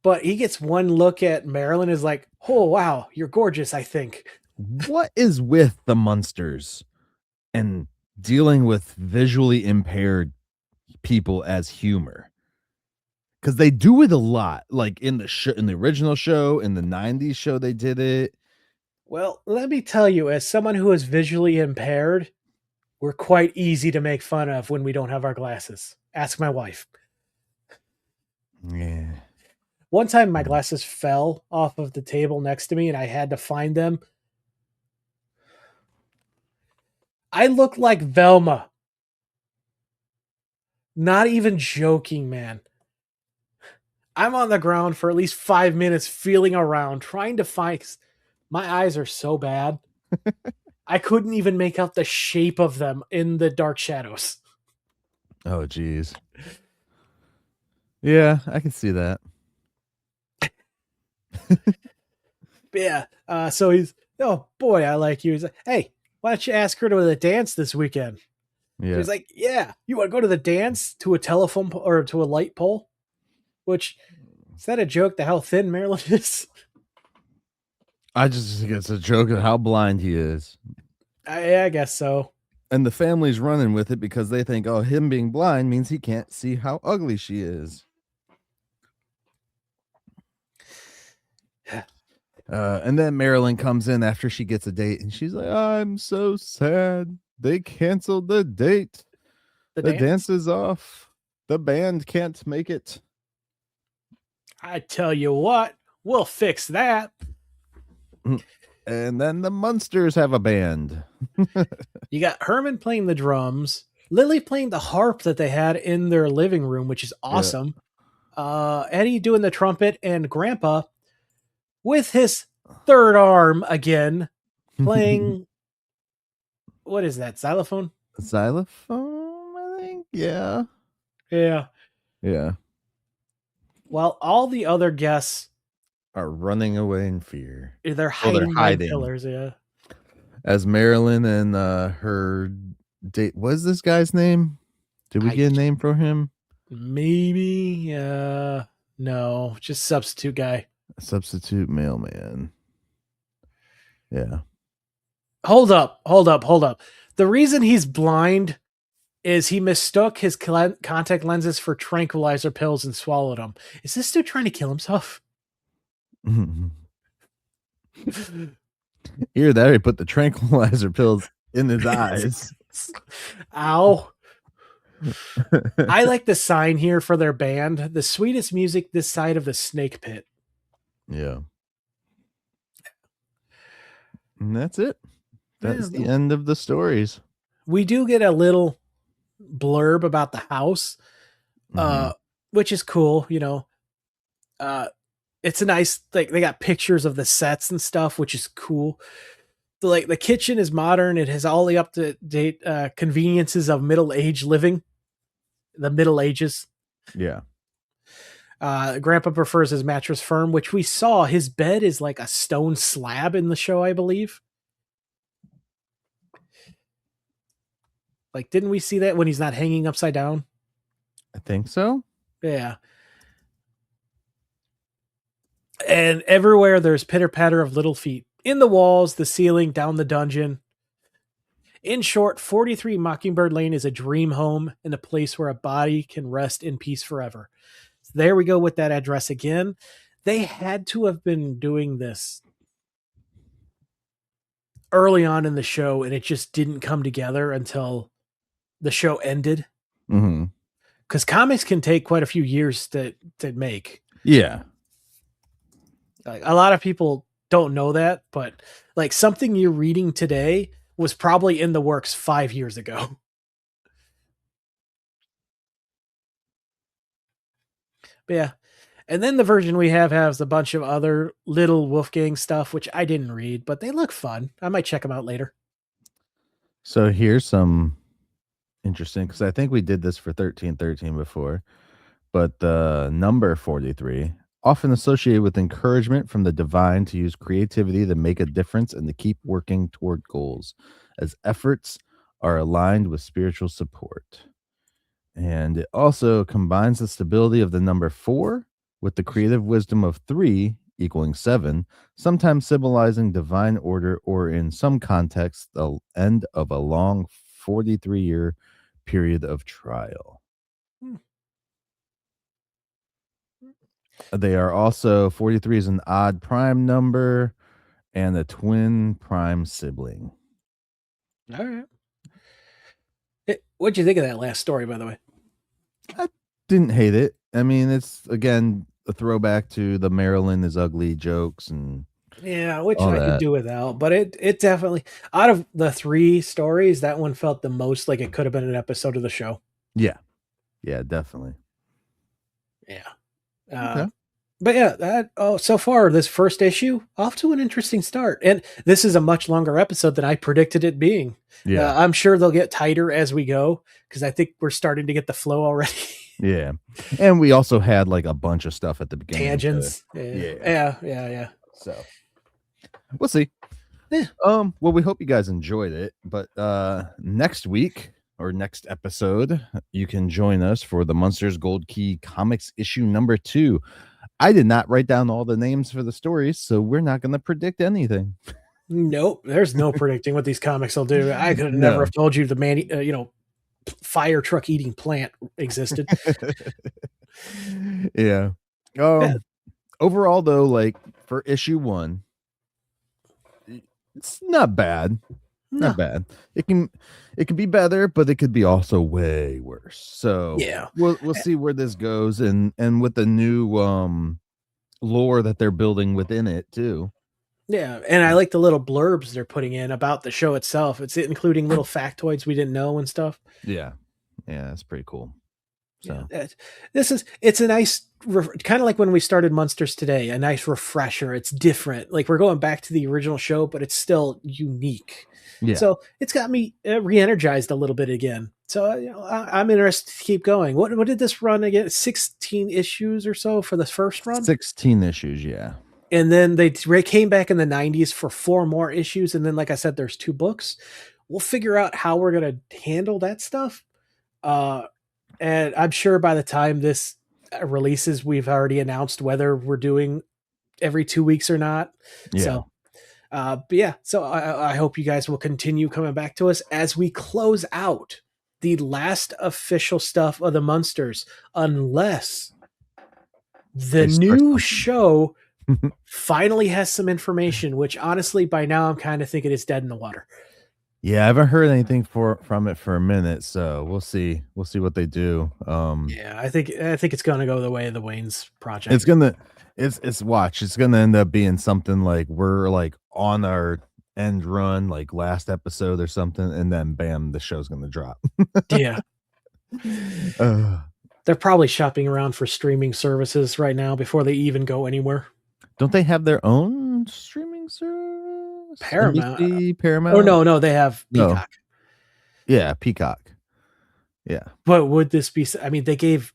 But he gets one look at Marilyn, is like, oh, wow, you're gorgeous, I think. What is with the Munsters and dealing with visually impaired people as humor? Because they do it a lot. Like in the original show, in the 90s show, they did it. Well, let me tell you, as someone who is visually impaired, we're quite easy to make fun of when we don't have our glasses. Ask my wife. Yeah. One time my glasses fell off of the table next to me and I had to find them. I look like Velma. Not even joking, man. I'm on the ground for at least 5 minutes feeling around, trying to find... My eyes are so bad. I couldn't even make out the shape of them in the dark shadows. Oh, geez. Yeah, I can see that. Yeah. So he's, oh boy, I like you. He's like, hey, why don't you ask her to the dance this weekend? Yeah. He's like, yeah, you want to go to the dance, to a telephone or to a light pole? Which, is that a joke to how thin Marilyn is? I just think it's a joke of how blind he is. I guess so. And the family's running with it because they think, oh, him being blind means he can't see how ugly she is. And then Marilyn comes in after she gets a date and she's like, I'm so sad. They canceled the date. The dance is off. The band can't make it. I tell you what, we'll fix that. And then the Munsters have a band. You got Herman playing the drums, Lily playing the harp that they had in their living room, which is awesome. Yeah. Eddie doing the trumpet, and Grandpa with his third arm again playing what is that, xylophone? Xylophone, I think. Yeah. While all the other guests are running away in fear. They're hiding behind pillars. Yeah. As Marilyn and her date, what's this guy's name? Did we get a name for him? Maybe. No, just substitute guy. Substitute mailman. Yeah. Hold up. The reason he's blind is he mistook his contact lenses for tranquilizer pills and swallowed them. Is this dude trying to kill himself? Either that or he put the tranquilizer pills in his eyes. Ow. I like the sign here for their band. The sweetest music this side of the snake pit. Yeah. And that's it. That's the end of the stories. We do get a little blurb about the house, which is cool. You know, it's a nice, like, they got pictures of the sets and stuff, which is cool. The kitchen is modern. It has all the up to date conveniences of middle-aged living, the Middle Ages. Yeah. Grandpa prefers his mattress firm, which we saw. His bed is like a stone slab in the show, I believe. Like, didn't we see that when he's not hanging upside down? I think so. Yeah. And everywhere there's pitter patter of little feet in the walls, the ceiling, down the dungeon. In short, 43 Mockingbird Lane is a dream home and a place where a body can rest in peace forever. So there we go with that address again. They had to have been doing this early on in the show, and it just didn't come together until the show ended. Because comics can take quite a few years to make. Yeah. Like, a lot of people don't know that, but like something you're reading today was probably in the works 5 years ago. But yeah. And then the version we have has a bunch of other little Wolfgang stuff, which I didn't read, but they look fun. I might check them out later. So here's some interesting, because I think we did this for 1313 before, but the number 43, often associated with encouragement from the divine to use creativity to make a difference and to keep working toward goals, as efforts are aligned with spiritual support. And it also combines the stability of the number 4 with the creative wisdom of 3 equaling 7, sometimes symbolizing divine order, or in some contexts, the end of a long 43-year period of trial. They are also, 43 is an odd prime number and a twin prime sibling. All right. What'd you think of that last story, by the way? I didn't hate it. I mean, it's, again, a throwback to the Marilyn is ugly jokes and which I could do without, but it definitely, out of the 3 stories, that one felt the most like it could have been an episode of the show. Yeah, definitely. Yeah. Okay. But yeah, so far this first issue off to an interesting start, and this is a much longer episode than I predicted it being. Yeah, I'm sure they'll get tighter as we go, because I think we're starting to get the flow already. Yeah, and we also had like a bunch of stuff at the beginning. Tangents. Yeah. So we'll see. Yeah. Well, we hope you guys enjoyed it, but next week or next episode, you can join us for the Munsters Gold Key Comics issue number 2. I did not write down all the names for the stories, so we're not going to predict anything. Nope. There's no predicting what these comics will do. I could never No. have told you the fire truck eating plant existed. Yeah. Yeah. Overall though, like for issue 1, it's not bad. No. Not bad. It can be better, but it could be also way worse. So Yeah. we'll see where this goes, and with the new lore that they're building within it too. Yeah, and I like the little blurbs they're putting in about the show itself. It's including little factoids we didn't know and stuff. Yeah, that's pretty cool. So Yeah, it's a nice kind of like when we started Munsters today, a nice refresher. It's different. Like we're going back to the original show, but it's still unique. yeah, So it's got me re-energized a little bit again. So I'm interested to keep going. What did this run again? 16 issues or so for the first run? 16 issues, yeah. And then they came back in the 90s for 4 more issues. And then, like I said, there's 2 books. We'll figure out how we're going to handle that stuff. And I'm sure by the time this releases, we've already announced whether we're doing every 2 weeks or not. Yeah. So, but yeah, so I hope you guys will continue coming back to us as we close out the last official stuff of the Munsters, unless the new show finally has some information, which honestly, by now I'm kind of thinking it's dead in the water. Yeah, I haven't heard anything from it for a minute, so we'll see what they do. Yeah, I think it's gonna go the way of the Wayne's project. It's gonna end up being something like we're like on our end run, like last episode or something, and then bam, the show's gonna drop. Yeah. They're probably shopping around for streaming services right now before they even go anywhere. Don't they have their own streaming service? Paramount. Paramount? Oh no, they have Peacock. No. Yeah, Peacock. Yeah. But would this be? I mean, they gave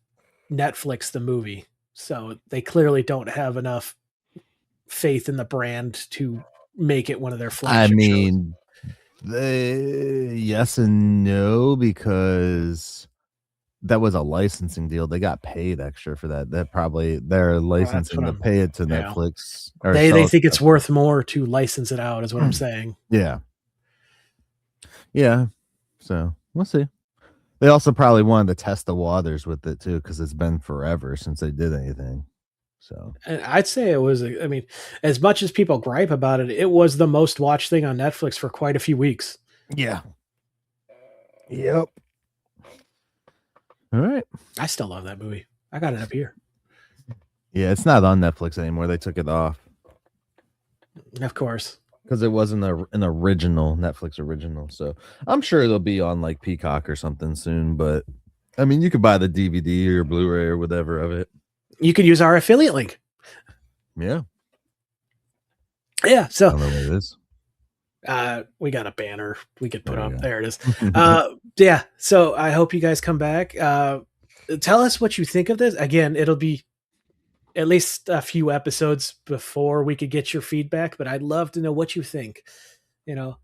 Netflix the movie, so they clearly don't have enough faith in the brand to make it one of their flagship shows. Yes and no, because that was a licensing deal. They got paid extra for that. They're licensing to pay it to Netflix. They think it's worth more to license it out, is what I'm saying. Yeah. Yeah. So we'll see. They also probably wanted to test the waters with it too, because it's been forever since they did anything. So, and I'd say it was, I mean, as much as people gripe about it, it was the most watched thing on Netflix for quite a few weeks. Yeah. Yep. All right. I still love that movie. I got it up here. Yeah, it's not on Netflix anymore. They took it off. Of course. Because it wasn't an original Netflix original. So I'm sure it'll be on like Peacock or something soon. But I mean, you could buy the DVD or Blu-ray or whatever of it. You could use our affiliate link. Yeah. Yeah. So I don't know what it is. We got a banner we could put up. Yeah. There it is. Yeah. So I hope you guys come back. Tell us what you think of this. Again, it'll be at least a few episodes before we could get your feedback, but I'd love to know what you think. You know,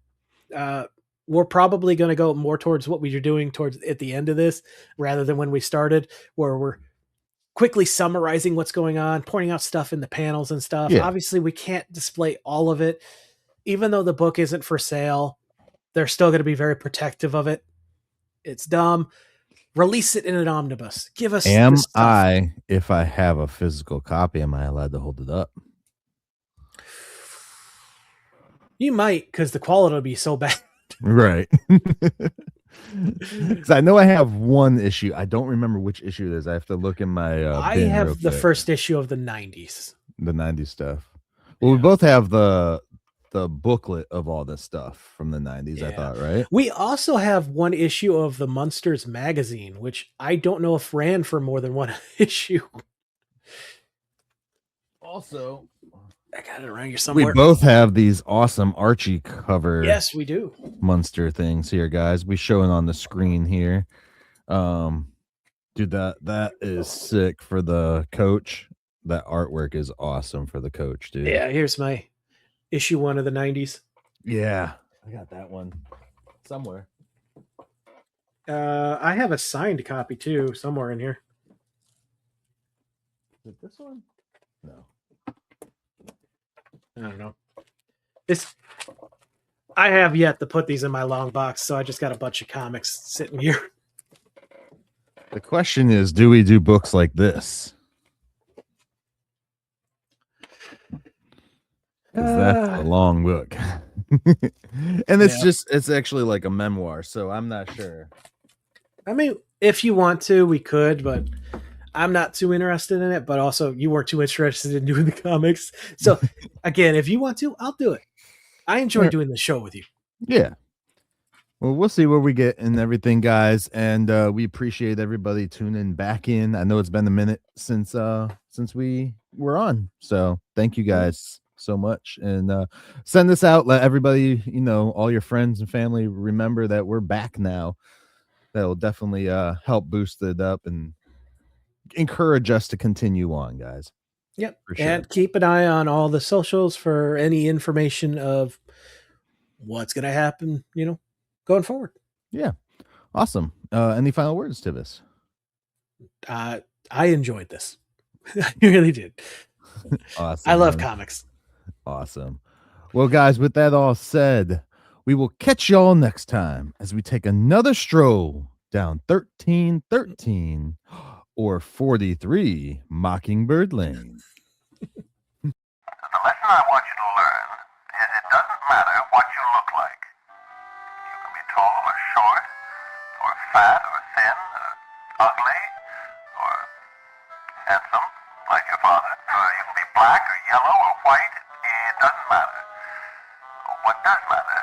we're probably going to go more towards what we were doing towards at the end of this, rather than when we started, where we're quickly summarizing what's going on, pointing out stuff in the panels and stuff. Yeah. Obviously we can't display all of it. Even though the book isn't for sale, they're still going to be very protective of it. It's dumb. Release it in an omnibus. Give us. If I have a physical copy, am I allowed to hold it up? You might, because the quality will be so bad. Right. Because I know I have one issue. I don't remember which issue it is. I have to look in my. I have the first issue of the 90s. The 90s stuff. Well, we both have the booklet of all this stuff from the 90s, I thought, right? We also have one issue of the Munsters magazine, which I don't know if ran for more than one issue. Also, I got it around here somewhere. We both have these awesome Archie cover. Yes, we do. Munster things here, guys. We showing on the screen here. Dude, that is sick for the coach. That artwork is awesome for the coach, dude. Yeah, here's my issue 1 of the 90s. Yeah, I got that one somewhere. I have a signed copy too, somewhere in here. Is it this one? No. I don't know. I have yet to put these in my long box, so I just got a bunch of comics sitting here. The question is, do we do books like this? Because that's a long book. And it's actually like a memoir, so I'm not sure. I mean, if you want to, we could, but I'm not too interested in it. But also, you weren't too interested in doing the comics. So, again, if you want to, I'll do it. I enjoy doing the show with you. Yeah. Well, we'll see where we get and everything, guys. And we appreciate everybody tuning back in. I know it's been a minute since we were on. So thank you guys so much. And send this out. Let everybody, all your friends and family remember that we're back now. That will definitely help boost it up and encourage us to continue on, guys. Yep. For sure. And keep an eye on all the socials for any information of what's going to happen, going forward. Yeah. Awesome. Any final words, Tivis? I enjoyed this. I really did. Awesome. I love comics. Awesome. Well, guys, with that all said, we will catch y'all next time as we take another stroll down 1313 or 43 Mockingbird Lane. The lesson I want you to learn is it doesn't matter what you look like. You can be tall or short, or fat or thin, or ugly, or handsome, like your father. Or you can be black or yellow or white. It doesn't matter. What does matter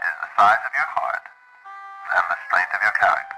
is the size of your heart and the strength of your character.